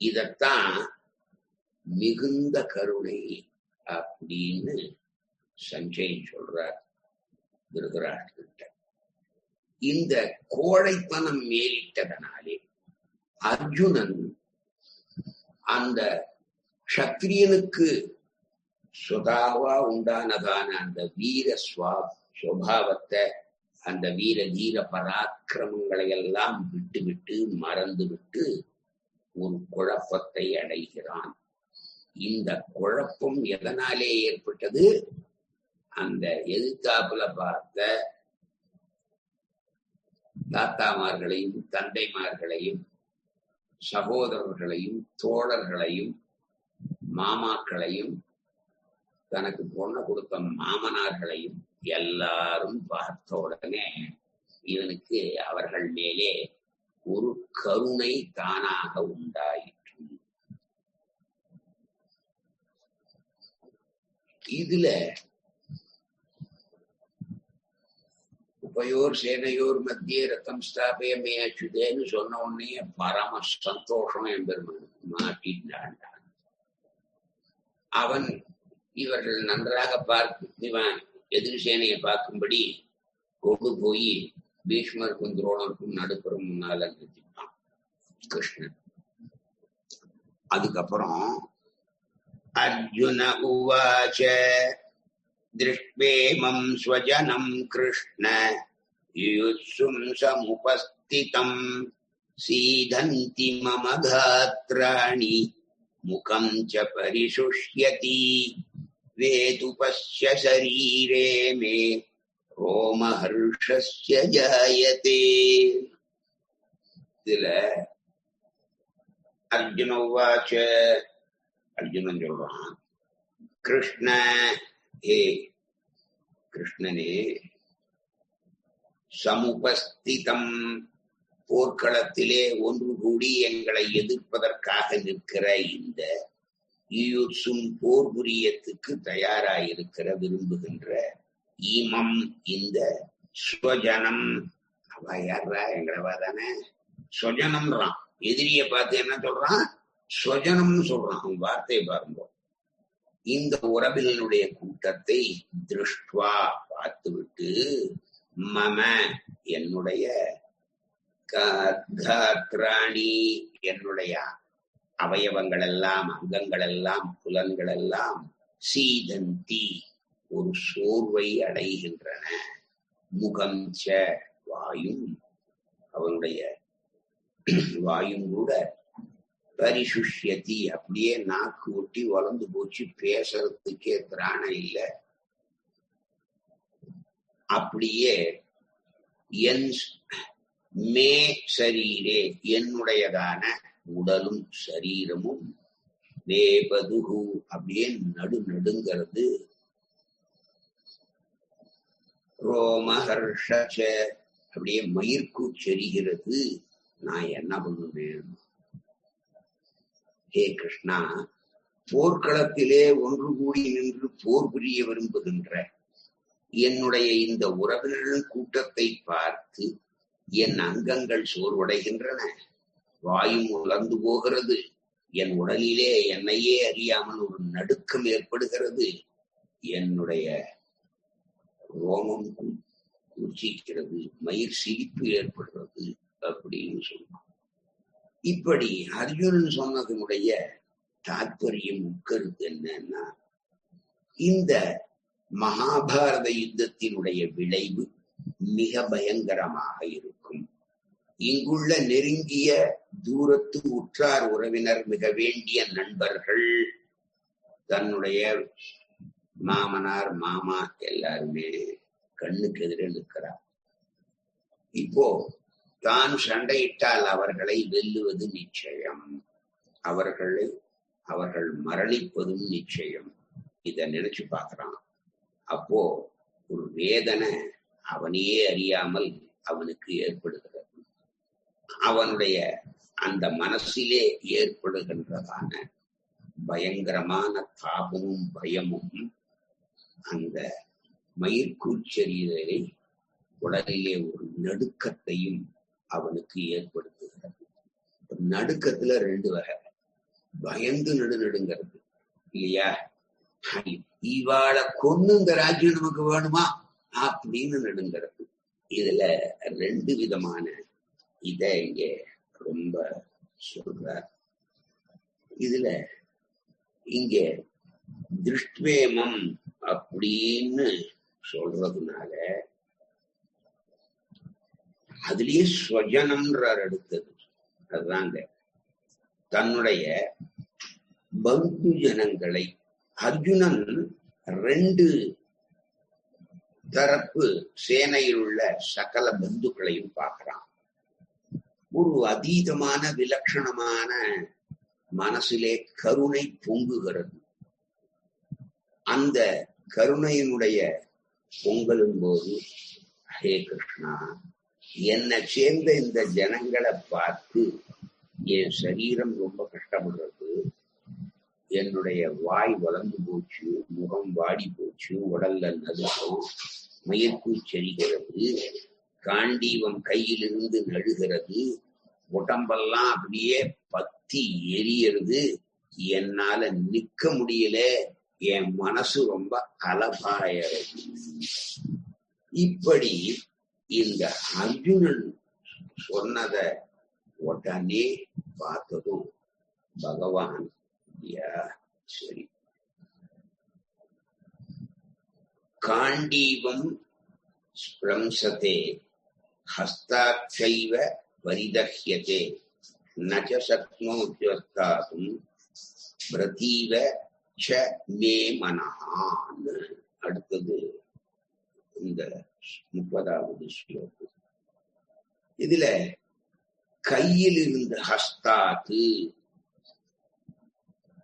[SPEAKER 1] இதத்தான் மிகுந்த கருணை அப்படின்னு சஞ்சயன் சொல்றார் திருதராஷ்டிரர்கிட்ட. இந்த கோழைத்தனம் மேலிட்டதனாலே அர்ஜுனன் அந்த க்ஷத்ரியனுக்கு சுதாவா உண்டானதான அந்த வீர சுவாவத்தை, அந்த வீர தீர பராக்கிரமங்களை எல்லாம் விட்டு மறந்து விட்டு ஒரு குழப்பத்தை அடைகிறான். இந்த குழப்பம் எதனாலே ஏற்பட்டது? அந்த எதிர்த்தாப்புல பார்த்த தாத்தாமார்களையும், தந்தைமார்களையும், சகோதரர்களையும், தோழர்களையும், மாமாக்களையும், தனக்கு பொண்ணை கொடுத்த மாமனார்களையும் எல்லாரும் பார்த்த உடனே இவனுக்கு அவர்கள் மேலே ஒரு கருணை தானாக உண்டாயிற்று. இதுல உபயோர் சேனையோர் மத்திய ரத்தம் ஸ்தாபயமே அச்சுதேன்னு சொன்ன உடனே பரம சந்தோஷம் என்பெருமான் மாட்டின்றான். அவன் இவர்கள் நன்றாக இவன் எதிர் சேனையை பார்க்கும்படி கொண்டு போய் பீஷ்மருக்கும் துரோணருக்கும் நடுப்புறம் முன்னால நிறுத்திட்டான் கிருஷ்ணன். அதுக்கப்புறம் அர்ஜுன உவாச்ச திருஷ்வேமம் ஸ்வஜனம் கிருஷ்ண யுத்சும் சமுபஸ்திதம் சீதந்தி மம காத்ராணி முகம் ச பரிசுஷ்யதி வேதுபஸ்ய சரீரே மே ரோமஹர்ஷஸ்ய ஜாயதே. இதுல அர்ஜுன உவாச்ச, அர்ஜுனன் சொல்றான், கிருஷ்ண, ஹே கிருஷ்ணனே, சமுபஸ்திதம் போர்க்களத்திலே ஒன்று கூடி எங்களை எதிர்ப்பதற்காக நிற்கிற இந்த ஈயுசும் போர் புரியத்துக்கு தயாராயிருக்கிற விரும்புகின்ற ஈமம் இந்த ஸ்வஜனம். அவ யாரா? எங்களவா தானே. ஸ்வஜனம்ன்றான். எதிரிய பார்த்து என்ன சொல்றான்? ஸ்வஜனம்னு சொல்றான். அவன் வார்த்தையை பாருங்க. இந்த உறவினனுடைய கூட்டத்தை திருஷ்டுவா பார்த்துவிட்டு மம என்னுடைய காத்ராணி என்னுடைய அவயவங்கள் எல்லாம் அங்கங்கள் எல்லாம் புலன்கள் எல்லாம் சீதந்தி ஒரு சோர்வை அடைகின்றன. முகஞ்ச வாயும் அவனுடைய வாயும் கூட பரிசுஷ்யதி அப்படியே நாக்கு ஒட்டி வளர்ந்து போச்சு, பேசுறதுக்கே திராணம் இல்லை. அப்படியே என் மே சரீரே என்னுடையதான உடலும் சரீரமும் வேபதுகு அப்படியே நடுங்கிறது. ரோமஹர்ஷ அப்படியே மயிர்கூச்செறிகிறது. நான் என்ன பண்ணுவேன்? ஹே கிருஷ்ணா, போர்க்களத்திலே ஒன்று கூடி நின்று போர் புரிய விரும்புகின்ற என்னுடைய இந்த உறவினர்கள் கூட்டத்தை பார்த்து என் அங்கங்கள் சோர்வடைகின்றன, வாயும் உலர்ந்து போகிறது, என் உடலிலே என்னையே அறியாமல் ஒரு நடுக்கம் ஏற்படுகிறது, என்னுடைய ரோமம் கூச்சிக்கிறது, மயிர் சிரிப்பு ஏற்படுறது அப்படின்னு சொல்லுவான். இப்படி அர்ஜுனன் சொன்னதனுடைய தாற்பயம் உட்கருத்து என்னன்னா, இந்த மகாபாரத யுத்தத்தினுடைய விளைவு மிக பயங்கரமாக இருக்கும். இங்குள்ள நெருங்கிய தூரத்து உற்றார் உறவினர் மிக வேண்டிய நண்பர்கள், தன்னுடைய மாமனார் மாமா எல்லாருமே கண்ணுக்கு எதிரே நிற்கிறார். இப்போ தான் சண்டையிட்டால் அவர்களை வெல்லுவது நிச்சயம், அவர்கள் மரணிப்பதும் நிச்சயம். இத நினைச்சு பார்க்கிறான். அப்போ ஒரு வேதனை அவனையே அறியாமல் அவனுக்கு ஏற்படுகிறது. அவனுடைய அந்த மனசிலே ஏற்படுகின்றதான பயங்கரமான தாபமும் பயமும் அந்த மயிர்கூச்செறிதலை உடலிலே ஒரு நடுக்கத்தையும் அவனுக்கு ஏற்படுத்துகிறது. நடுக்கத்துல ரெண்டு வகை. பயந்து நடுங்கிறது இல்லையா? இவாளை கொன்னு இந்த ராஜ்யம் நமக்கு வேணுமா அப்படின்னு நடுங்கிறது. இதுல ரெண்டு விதமான இத இங்க ரொம்ப சொல்றார். இதுல இங்க திருஷ்வேமம் அப்படின்னு சொல்றதுனால அதுலயே ஸ்வஜனம்ன்றார் அடுத்தது. அதுதாங்க தன்னுடைய பந்து ஜனங்களை அர்ஜுனன் ரெண்டு தரப்பு சேனையில் உள்ள சகல பந்துக்களையும் பார்க்கிறான். ஒரு அதீதமான விலட்சணமான மனசிலே கருணை பொங்குகிறது. அந்த கருணையினுடைய பொங்கலும் போது, ஹே கிருஷ்ணா, என்னை சேர்ந்த இந்த ஜனங்களை பார்த்து என் சரீரம் ரொம்ப கஷ்டப்படுறது, என்னுடைய வாய் வளர்ந்து போச்சு, முகம் வாடி போச்சு, உடல்ல நடுக்கம், மயிர்கூச்செறிகிறது, காண்டீவம் கையிலிருந்து நழுகிறது, உடம்பெல்லாம் அப்படியே பத்தி எரியறது, என்னால நிக்க முடியல, என் மனசு ரொம்ப கலபாயறது. இப்படி இந்த அர்ஜுனன் சொன்னத உடனே பார்த்ததும் பகவான், சரி, காண்டீவம் ஸ்பிரம்சதே ஹஸ்தாட்சைவ பரிதஹ்யதே நச சக்னோத்யஸ்தாதும் பிரதீவ ச மே மனஹான். அடுத்தது இந்த 30வது ஸ்லோகம். இதுல கையில் இருந்த ஹஸ்தாத்து,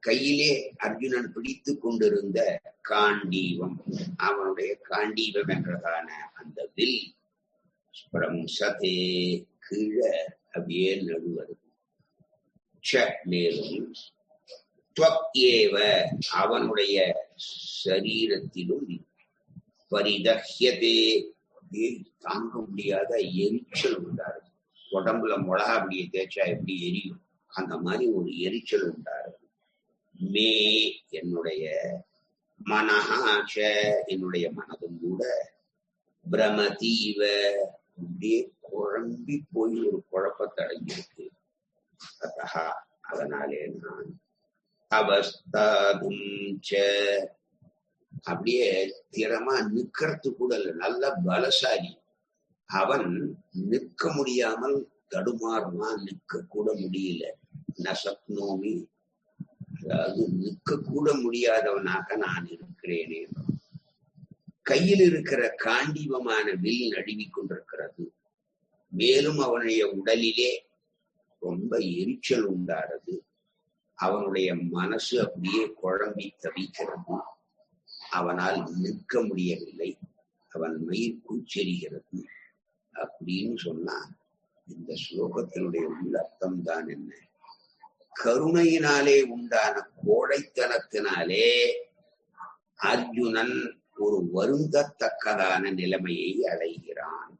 [SPEAKER 1] கையிலே அர்ஜுனன் பிடித்து கொண்டிருந்த காண்டீவம், அவனுடைய காண்டீவம் என்றதான அந்த வில் ஸ்பிரம்சதே கீழே அப்படியே நடுவது. மேலும் त्वक्येव அவனுடைய சரீரத்திலும் பரிதஹ்யதே தாங்க முடியாத எரிச்சல் உண்டாரு. உடம்புல மிளகா அப்படியே தேய்ச்சா எப்படி எரியும் அந்த மாதிரி ஒரு எரிச்சல் உண்டாரு. மே என்னுடைய மனஹாச்ச என்னுடைய மனதும் கூட பிரமதீவ அப்படியே குழம்பி போய் ஒரு குழப்பத்தை அடைஞ்சிருக்கு. அத்தஹா அதனாலே நான் அவஸ்தாதும் அப்படியே திறமா நிக்கிறது கூட இல்லை. நல்ல பலசாலி அவன், நிற்க முடியாமல் தடுமாறுவான். நிற்க கூட முடியல. நசப்னோமி அதாவது நிற்க கூட முடியாதவனாக நான் இருக்கிறேனே. கையில் இருக்கிற காண்டீபமான வில் நடுவிக் கொண்டிருக்கிறது. மேலும் அவனுடைய உடலிலே ரொம்ப எரிச்சல் உண்டாறது. அவனுடைய மனசு அப்படியே குழம்பி தவிக்கிறது. அவனால் நிற்க முடியவில்லை. அவன் மயிர் கூச்செறிகிறது அப்படின்னு சொன்னா இந்த ஸ்லோகத்தினுடைய உள்ளர்த்தம் தான் என்ன? கருணையினாலே உண்டான கோடைத்தனத்தினாலே அர்ஜுனன் ஒரு வருந்தத்தக்கதான நிலைமையை அடைகிறான்.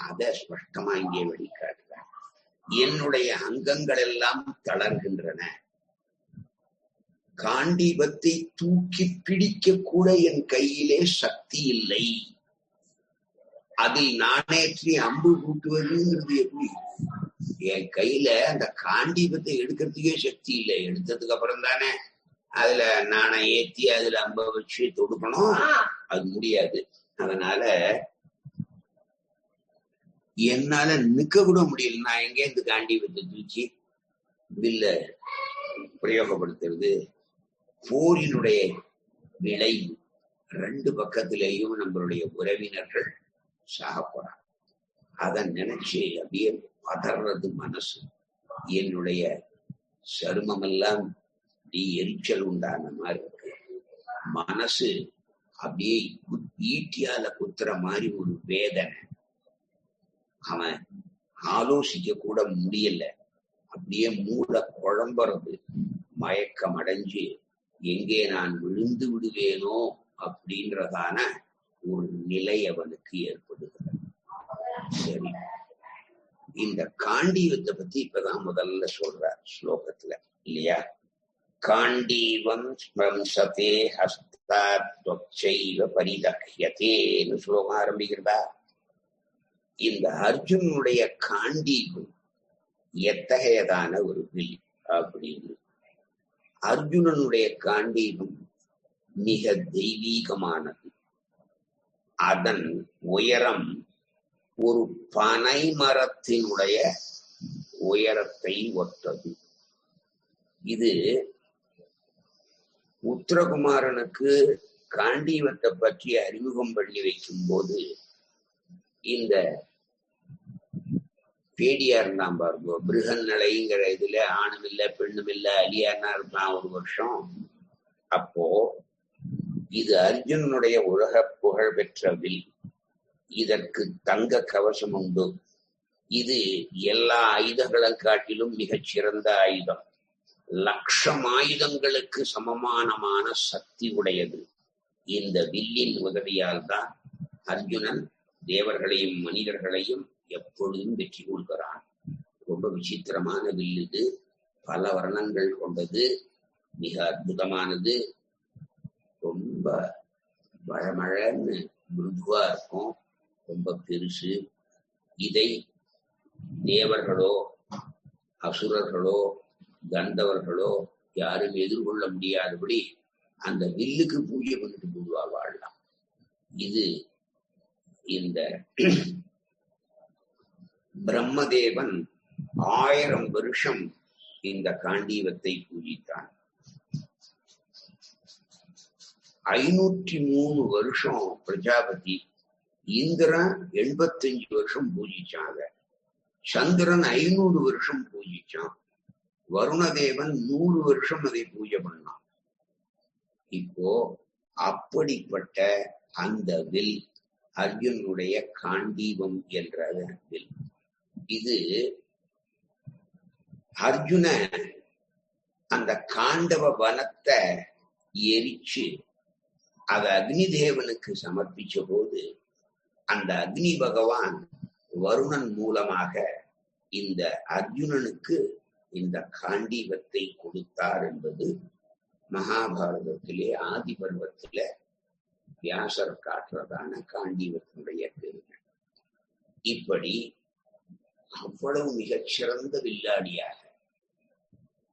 [SPEAKER 1] அத ஸ்பஷ்டமா இங்கே வெளிக்காட்டுறான். என்னுடைய அங்கங்கள் எல்லாம் தளர்கின்றன. காண்டீபத்தை தூக்கி பிடிக்க கூட என் கையிலே சக்தி இல்லை. அதில் நானேற்றி அம்பு கூட்டுவதுங்கிறது எப்படி? என் கையில அந்த காண்டீபத்தை எடுக்கிறதுக்கே சக்தி இல்லை. எடுத்ததுக்கு அப்புறம் தானே அதுல நானை ஏத்தி அதுல அம்ப வச்சு தொடுக்கணும். அது முடியாது. அதனால என்னால நிக்க கூட முடியல. நான் எங்கே இந்த காண்டீபத்தை தூக்கி வில்ல பிரயோகப்படுத்துறது? போரினுடைய விளைவு. ரெண்டு பக்கத்திலேயும் நம்மளுடைய உறவினர்கள் சாகப்போறாங்க. அதை நினைச்சு அப்படியே பதறது மனசு. என்னுடைய சருமமெல்லாம் அப்படி எரிச்சல் உண்டான மாதிரி இருக்கு. மனசு அப்படியே ஈட்டியால குத்துற மாதிரி ஒரு வேதனை. அவன் ஆலோசிக்க கூட முடியல. அப்படியே மூளை குழம்புறது. மயக்கம் அடைஞ்சு எங்கே நான் விழுந்து விடுவேனோ அப்படின்றதான ஒரு நிலை அவனுக்கு ஏற்படுகிறது. சரி, இந்த காண்டீவத்தை பத்தி இப்பதான் முதல்ல சொல்றார் ஸ்லோகத்துல இல்லையா? காண்டீவம் ஸ்மம்சதே ஹஸ்தாத்வச்சைவ பரிதஹ்யதேன்னு ஸ்லோகம் ஆரம்பிக்கிறதா? இந்த அர்ஜுனுடைய காண்டீபம் எத்தகையதான ஒரு வில் அப்படின்னு. அர்ஜுனனுடைய காண்டீபம் மிக தெய்வீகமானது. அதன் உயரம் ஒரு பனை மரத்தினுடைய உயரத்தை ஒத்தது. இது உத்தரகுமாரனுக்கு காண்டீவத்தை பற்றி அறிமுகம் பண்ணி வைக்கும் போது இந்த பேடியா இருந்தான் பாருங்க, பிருகன் நிலைங்கிற இதுல ஆணும் இல்ல பெண்ணும் இல்ல அலியானா இருந்தான் ஒரு வருஷம். அப்போ இது அர்ஜுனனுடைய உலக புகழ் பெற்ற வில். இதற்கு தங்க கவசம் உண்டு. இது எல்லா ஆயுதங்களும் காட்டிலும் மிகச்சிறந்த ஆயுதம். 1,00,000 ஆயுதங்களுக்கு சமமானமான சக்தி உடையது. இந்த வில்லின் உதவியால் தான் அர்ஜுனன் தேவர்களையும் மனிதர்களையும் எப்பொழுதும் வெற்றி கொள்கிறான். ரொம்ப விசித்திரமான வில் இது. பல வர்ணங்கள் கொண்டது. மிக அற்புதமானது. ரொம்ப மழமழன்னு மிருதுவா இருக்கும். ரொம்ப பெருசு. இதை தேவர்களோ அசுரர்களோ கந்தவர்களோ யாரும் எதிர்கொள்ள முடியாதபடி அந்த வில்லுக்கு பூஜை பண்ணிட்டு போடுவா வாழலாம். இது இந்த பிரம்மதேவன் 1000 வருஷம் இந்த காண்டீவத்தை பூஜித்தான். 503 வருஷம் பிரஜாபதி. இந்திரன் 85 வருஷம் பூஜிச்சாங்க. சந்திரன் 500 வருஷம் பூஜிச்சான். வருணதேவன் 100 வருஷம் அதை பூஜை பண்ணான். இப்போ அப்படிப்பட்ட அந்த வில் அர்ஜுனுடைய காண்டீபம் என்ற வில். இது அர்ஜுன அந்த காண்டவ வனத்தை எரிச்சு அத அக்னி தேவனுக்கு சமர்ப்பிச்ச போது அந்த அக்னி பகவான் வருணன் மூலமாக இந்த அர்ஜுனனுக்கு இந்த காண்டீபத்தை கொடுத்தார் என்பது மகாபாரதத்திலே ஆதி பர்வத்தில வியாசர் காட்டுறதான காண்டீபத்தினுடைய பெருமை. இப்படி அவ்வளவு மிகச்சிறந்த வில்லாடியாக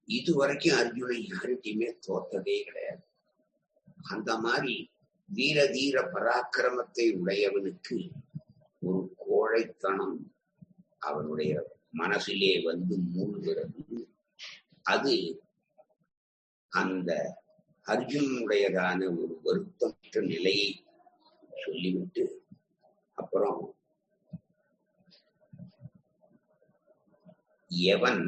[SPEAKER 1] இதுவரைக்கும் அர்ஜுனன் யார்கிட்டயுமே தோத்ததே கிடையாது. அந்த மாதிரி வீர தீர பராக்கிரமத்தை உடையவனுக்கு ஒரு கோழைத்தனம் அவனுடைய மனசிலே வந்து மூழ்கிறது. அது அந்த அர்ஜுனுடையதான ஒரு வருத்தமற்ற நிலையை சொல்லிவிட்டு அப்புறம் எவன்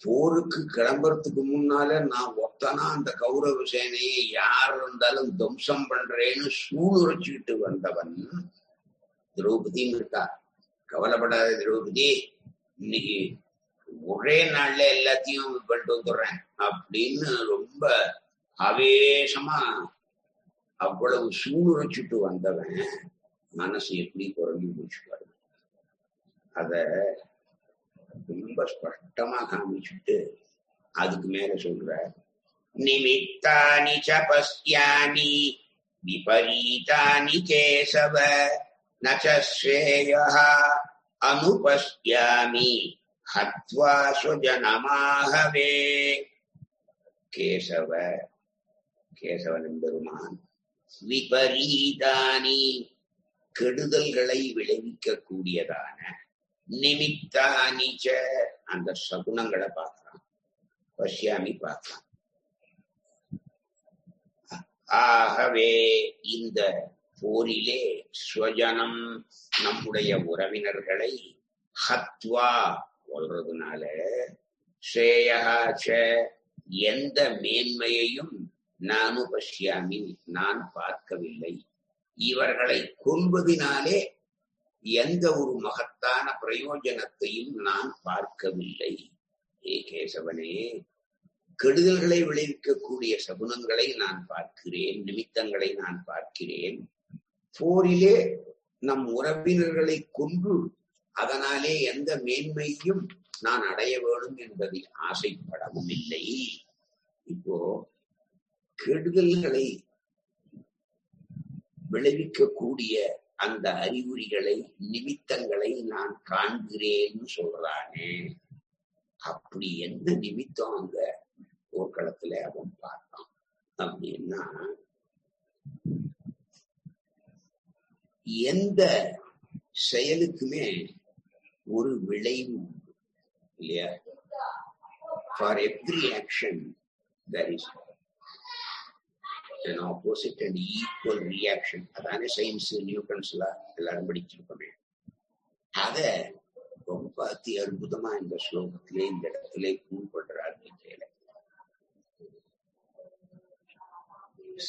[SPEAKER 1] போருக்கு கிளம்புறதுக்கு முன்னால நான் ஒத்தனா அந்த கௌரவ சேனையை யார் இருந்தாலும் துவம்சம் பண்றேன்னு சூளுரைச்சுக்கிட்டு வந்தவன் திரௌபதியும் இருக்கா. கவலைப்படாத திரௌபதி, இன்னைக்கு ஒரே நாள்ல எல்லாத்தையும் பண்ணிட்டு வந்துடுறேன் அப்படின்னு ரொம்ப ஆவேசமா அவ்வளவு சூளுரைச்சுட்டு வந்தவன் மனசு எப்படி குறைஞ்சி முடிச்சுப்பாரு. அத ரொம்ப ஸ்பஷ்டமா காமிச்சுட்டு அதுக்கு மேல சொல்ற, நிமித்தானி ச பஸ்யாமி விபரீதானி கேசவ நச ஸ்ரேயஹ அனுபஸ்யாமி ஹத்வா ஸ்வஜனமாஹவே. கேசவன் பெருமான் விபரீதானி கெடுதல்களை விளைவிக்க கூடியதான நிமித்தானிச்ச அந்த சகுனங்களை பார்க்கலாம், பஷ்யாமி பார்க்கலாம். ஆகவே இந்த போரிலே ஸ்வஜனம் நம்முடைய உறவினர்களை ஹத்வா கொல்றதுனால ஸ்ரேயாச்ச எந்த மேன்மையையும் நானு பஷ்யாமி நான் பார்க்கவில்லை. இவர்களை கொல்வதினாலே எந்த ஒரு மகத்தான பிரயோஜனத்தையும் நான் பார்க்கவில்லை. ஏ கேசவனே, கெடுதல்களை விளைவிக்கக்கூடிய சகுனங்களை நான் பார்க்கிறேன், நிமித்தங்களை நான் பார்க்கிறேன். போரிலே நம் உறவினர்களை கொன்று அதனாலே எந்த மேன்மையும் நான் அடைய வேண்டும் என்பதில் ஆசைப்படவும் இல்லை. இப்போ கெடுதல்களை விளைவிக்கக்கூடிய அந்த அறிகுறிகளை நிமித்தங்களை நான் காண்கிறேன்னு சொல்றானே, அப்படி என்ன நிமித்தம் அங்க போர்க்களத்துல அவன் பார்த்தான் அப்படின்னா, எந்த செயலுக்குமே ஒரு விளைவு உண்டு இல்லையா? For every action there is an opposite and equal reaction. அதானே சயின்ஸ் நியூட்டன்ஸ்ல எல்லாரும் படிச்சிருக்கோமே. அத ரொம்ப அதி அற்புதமா இந்த ஸ்லோகத்திலே இந்த இடத்திலே கூறுபடுறார்.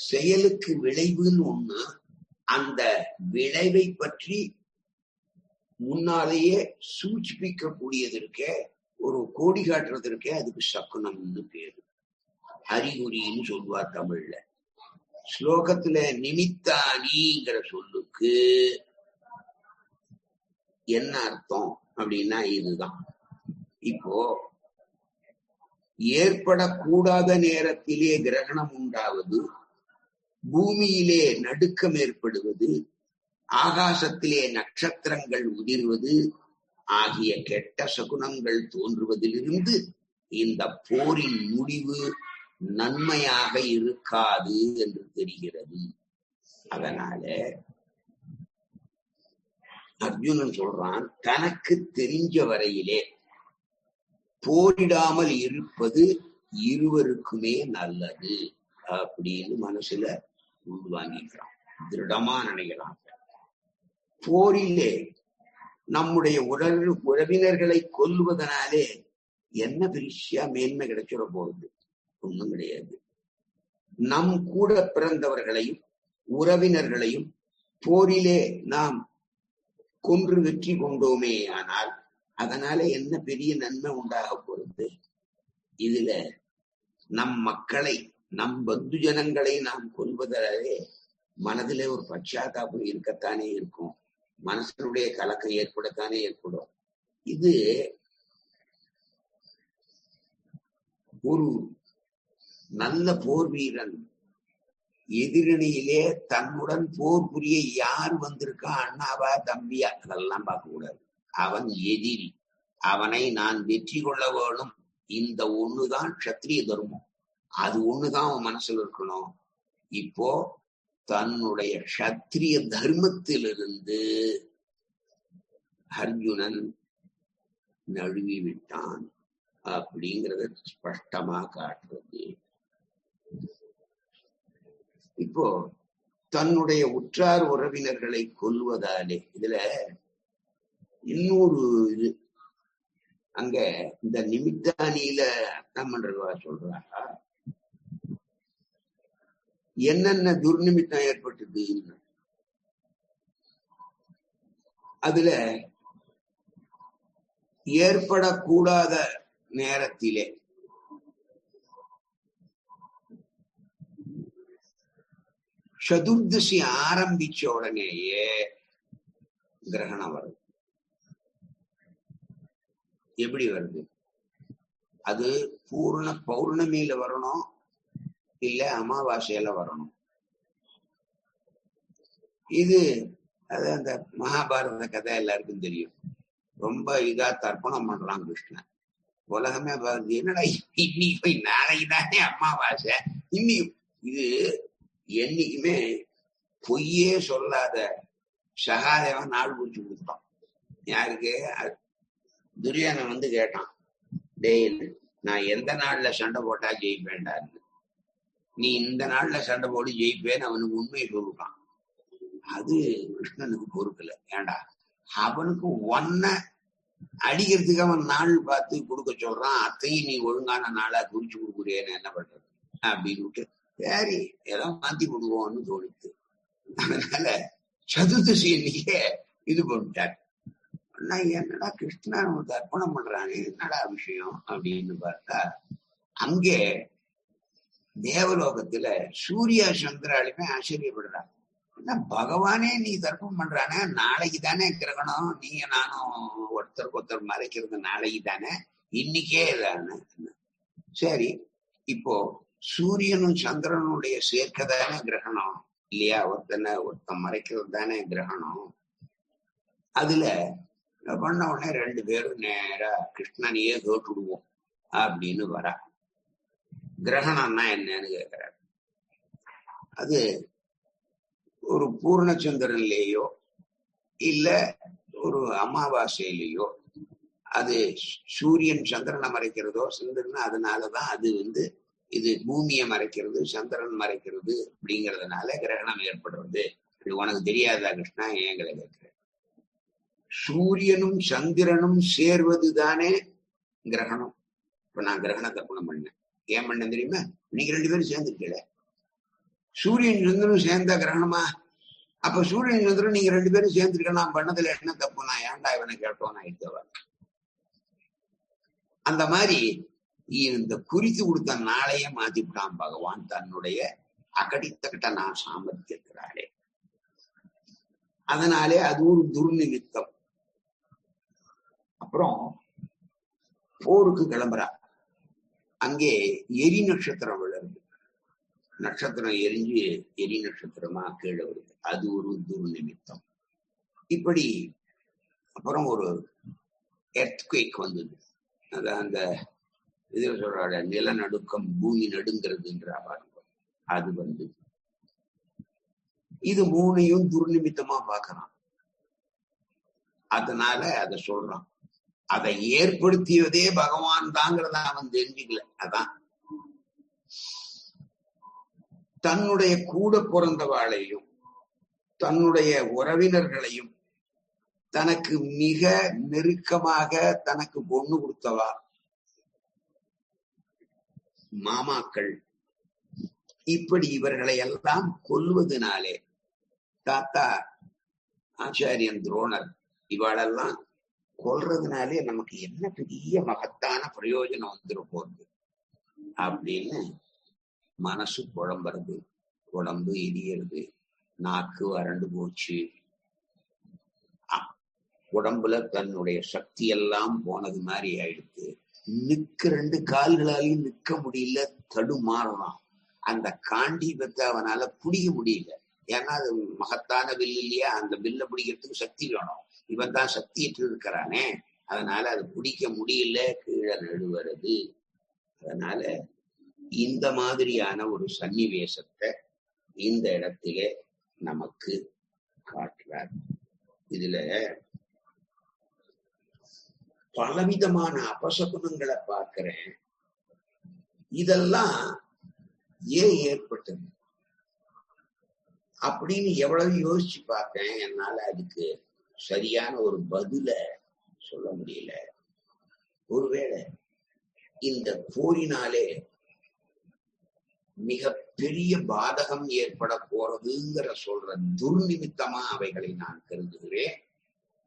[SPEAKER 1] செயலுக்கு விளைவுன்னு ஒண்ணு, அந்த விளைவை பற்றி முன்னாலேயே சூச்சிப்பிக்க கூடியதற்க ஒரு கோடி காட்டுறதற்கே அதுக்கு சக்குனம்னு பேரு, அறிகுறின்னு சொல்லுவார் தமிழ்ல. ஸ்லோகத்துல நிமித்தானிங்கிற சொல்லுக்கு என்ன அர்த்தம் அப்படின்னா இதுதான். இப்போ ஏற்படக்கூடாத நேரத்திலே கிரகணம் உண்டாவது, பூமியிலே நடுக்கம் ஏற்படுவது, ஆகாசத்திலே நட்சத்திரங்கள் உதிர்வது ஆகிய கெட்ட சகுனங்கள் தோன்றுவதிலிருந்து இந்த போரின் முடிவு நன்மையாக இருக்காது என்று தெரிகிறது. அதனால அர்ஜுனன் சொல்றான், தனக்கு தெரிஞ்ச வரையிலே போரிடாமல் இருப்பது இருவருக்குமே நல்லது அப்படின்னு மனசுல உள்வாங்கிக்கிறான், திருடமா நினைக்கிறான். போரிலே நம்முடைய உறவினர்களை கொல்வதனாலே என்ன பெரிய மேன்மை கிடைச்சிட போகுது? ஒண்ணும் கிடையாது. நம் கூட பிறந்தவர்களையும் உறவினர்களையும் போரிலே நாம் கொன்று வெற்றி கொண்டோமே ஆனால் அதனால என்ன பெரிய நன்மை உண்டாக போறது? இதுல நம் மக்களை, நம் பந்து ஜனங்களை நாம் கொல்வதாலே மனதிலே ஒரு பச்சாத்தாபம் இருக்கத்தானே இருக்கும், மனசனுடைய கலக்கம் ஏற்படத்தானே ஏற்படும். இது ஒரு நல்ல போர் வீரன் எதிரணியிலே தன்னுடன் போர் புரிய யார் வந்திருக்கா, அண்ணாவா தம்பியா, அதெல்லாம் பார்க்க கூடாது. அவன் எதிரி, அவனை நான் வெற்றி கொள்ள வேணும், இந்த ஒண்ணுதான் க்ஷத்ரிய தர்மம், அது ஒண்ணுதான் அவன் மனசுல இருக்கணும். இப்போ தன்னுடைய க்ஷத்ரிய தர்மத்திலிருந்து அர்ஜுனன் நழுவி விட்டான் அப்படிங்கிறத ஸ்பஷ்டமா காட்டுறது. இப்போ தன்னுடைய உற்றார் உறவினர்களை கொல்வதாலே இதுல இன்னொரு இது, அங்க இந்த நிமித்தானியில அர்த்தம் பண்றவா சொல்றா, என்னென்ன துர்நிமித்தம் ஏற்பட்டது அதுல ஏற்படக்கூடாத நேரத்திலே சதுர்தசி ஆரம்பிச்ச உடனேயே கிரகணம் வருது. எப்படி வருது? அது பூர்ண பௌர்ணமியில வரணும், இல்ல அமாவாசையில வரணும். இது அது அந்த மகாபாரத கதை எல்லாருக்கும் தெரியும். ரொம்ப இதா தர்ப்பணம் பண்றான் கிருஷ்ணன். உலகமே பாருது, என்னடா இன்னைக்கு போய் நாளைக்கு தானே அமாவாசை, இன்னைக்கு இது என்னைக்குமே பொய்யே சொல்லாத சகாதேவன் நாள் குறிச்சு கொடுத்தான். யாருக்கு? துரியோதனன் வந்து கேட்டான், டேய் நான் எந்த நாள்ல சண்டை போட்டா ஜெயிப்பேன்டான்னு. நீ இந்த நாள்ல சண்டை போட்டு ஜெயிப்பேன்னு அவனுக்கு உண்மையை சொல்லிட்டான். அது கிருஷ்ணனுக்கு பொறுக்கல. ஏண்டா அவனுக்கு ஒன்ன அடிக்கிறதுக்கு அவன் நாள் பார்த்து கொடுக்க சொல்றான், அத்தையும் நீ ஒழுங்கான நாளா குறிச்சு கொடுக்குறியேன்னு என்ன பண்றது அப்படின்னு விட்டு சரி ஏதோ மாத்தி கொடுவோம்னு தோணித்து. அதனால சதுர்தசி அன்னைக்கே இது பண்ணிட்டார். என்னடா கிருஷ்ணன் தர்ப்பணம் பண்றாங்க, என்னடா விஷயம் அப்படின்னு பார்த்தா, அங்கே தேவலோகத்துல சூர்யா சந்திராலுமே ஆச்சரியப்படுறாங்க. என்ன பகவானே நீ தர்ப்பணம் பண்றானே, நாளைக்கு தானே கிரகணம், நீங்க நானும் ஒருத்தருக்கு ஒருத்தர் மறைக்கிறது நாளைக்கு தானே, இன்னைக்கே தானே. சரி, இப்போ சூரியனும் சந்திரனுடைய சேர்க்கை தானே கிரகணம் இல்லையா? ஒருத்தன் மறைக்கிறது தானே கிரகணம். அதுல பண்ண உடனே ரெண்டு பேரும் நேரா கிருஷ்ணனையே கேட்டுடுவோம் அப்படின்னு வரா. கிரகணம்னா என்னன்னு கேட்கிறார். அது ஒரு பூர்ணச்சந்திரன்லேயோ இல்ல ஒரு அமாவாசையிலேயோ, அது சூரியன் சந்திரனை மறைக்கிறதோ, சந்திரன் அதனாலதான் அது இது பூமியை மறைக்கிறது, சந்திரன் மறைக்கிறது அப்படிங்கிறதுனால கிரகணம் ஏற்படுறது. உனக்கு தெரியாதா கிருஷ்ணா? ஏங்களை கேட்கிறேன். சூரியனும் சந்திரனும் சேர்வது தானே கிரகணம். இப்ப நான் கிரகண தர்ப்பணம் பண்ணேன். ஏன் பண்ண தெரியுமா? நீங்க ரெண்டு பேரும் சேர்ந்துருக்கல. சூரியன் சந்திரனும் சேர்ந்தா கிரகணமா? அப்ப சூரியன் சந்திரன் நீங்க ரெண்டு பேரும் சேர்ந்துருக்கலாம், பண்ணதுல என்ன தப்பு? நான் ஏன்டா இவனை கேட்டோம் நான் எடுத்தவ. அந்த மாதிரி இந்த குறித்து கொடுத்த நாளையே மாத்திவிட்டான் பகவான் தன்னுடைய அகடித்தக்கிட்ட நான் சாமர்த்தியத்தினாலே. அதனாலே அது ஒரு துர்நிமித்தம். அப்புறம் போருக்கு கிளம்புறா. அங்கே எரி நட்சத்திரம் விழுது. நட்சத்திரம் எரிஞ்சு எரி நட்சத்திரமா கீழே வருது. அது ஒரு துர்நிமித்தம். இப்படி அப்புறம் ஒரு எர்த்குவேக் வந்தது. அதான் அந்த இதுல சொல்றாட நிலநடுக்கம், பூமி நடுங்கிறதுன்ற பாருங்க, அது வந்து இது மூணையும் துர்நிமித்தமா பார்க்கறான். அதனால அதை சொல்றான். அதை ஏற்படுத்தியதே பகவான் தாங்கிறத அவன் தெரிஞ்சுக்கல. அதான் தன்னுடைய கூட பிறந்தவாளையும் தன்னுடைய உறவினர்களையும் தனக்கு மிக நெருக்கமாக தனக்கு பொண்ணு கொடுத்தவா மாமாக்கள், இப்படி இவர்களை எல்லாம் கொல்வதனாலே தாத்தா ஆச்சாரியன் துரோணர் இவாளெல்லாம் கொல்றதுனாலே நமக்கு என்ன பெரிய மகத்தான பிரயோஜனம் வந்துட போகுது அப்படின்னு மனசு குழம்புறது, உடம்பு எரியறது, நாக்கு வறண்டு போச்சு, உடம்புல தன்னுடைய சக்தி எல்லாம் போனது மாதிரி ஆயிடுது. ரெண்டு கால்களாலையும் நிக்க முடியல, தடுமாறலாம். அந்த காண்டீபத்தை அவனால பிடிக்க முடியல. ஏன்னா அது மகத்தான வில் இல்லையா, அந்த வில்ல பிடிக்கிறதுக்கு சக்தி வேணும். இவன் தான் சக்தியற்று இருக்கிறானே, அதனால அது பிடிக்க முடியல, கீழே நழுவுறது. அதனால இந்த மாதிரியான ஒரு சன்னிவேசத்தை இந்த இடத்திலே நமக்கு காட்டுறார். இதுல பலவிதமான அபசகுனங்களை பார்க்கிறேன். இதெல்லாம் ஏன் ஏற்பட்டது அப்படின்னு எவ்வளவு யோசிச்சு பார்த்தேன். என்னால அதுக்கு சரியான ஒரு பதில சொல்ல முடியல. ஒருவேளை இந்த போரினாலே மிக பெரிய பாதகம் ஏற்பட போறதுங்கிற சொல்ற துர்நிமித்தமா அவைகளை நான் கருதுகிறேன்.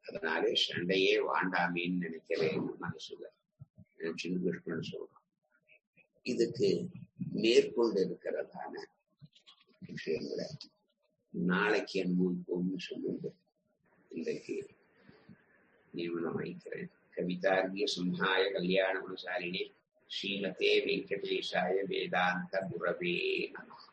[SPEAKER 1] அதனாலே சண்டையே வாண்டாமேன்னு நினைக்கிறேன் மனசுல. சின்ன கிருஷ்ணன் சொல்றான். இதுக்கு மேற்கொண்டு இருக்கிறதான விஷயங்களை நாளைக்கு அனுபவிப்போம்னு சொல்லுங்க. இன்றைக்கு நியமனம் வைக்கிறேன். கவிதார்கிய சிம்ஹாய கல்யாண குணசாலினே ஸ்ரீமதே வெங்கடேசாய வேதாந்த குரவே நமः.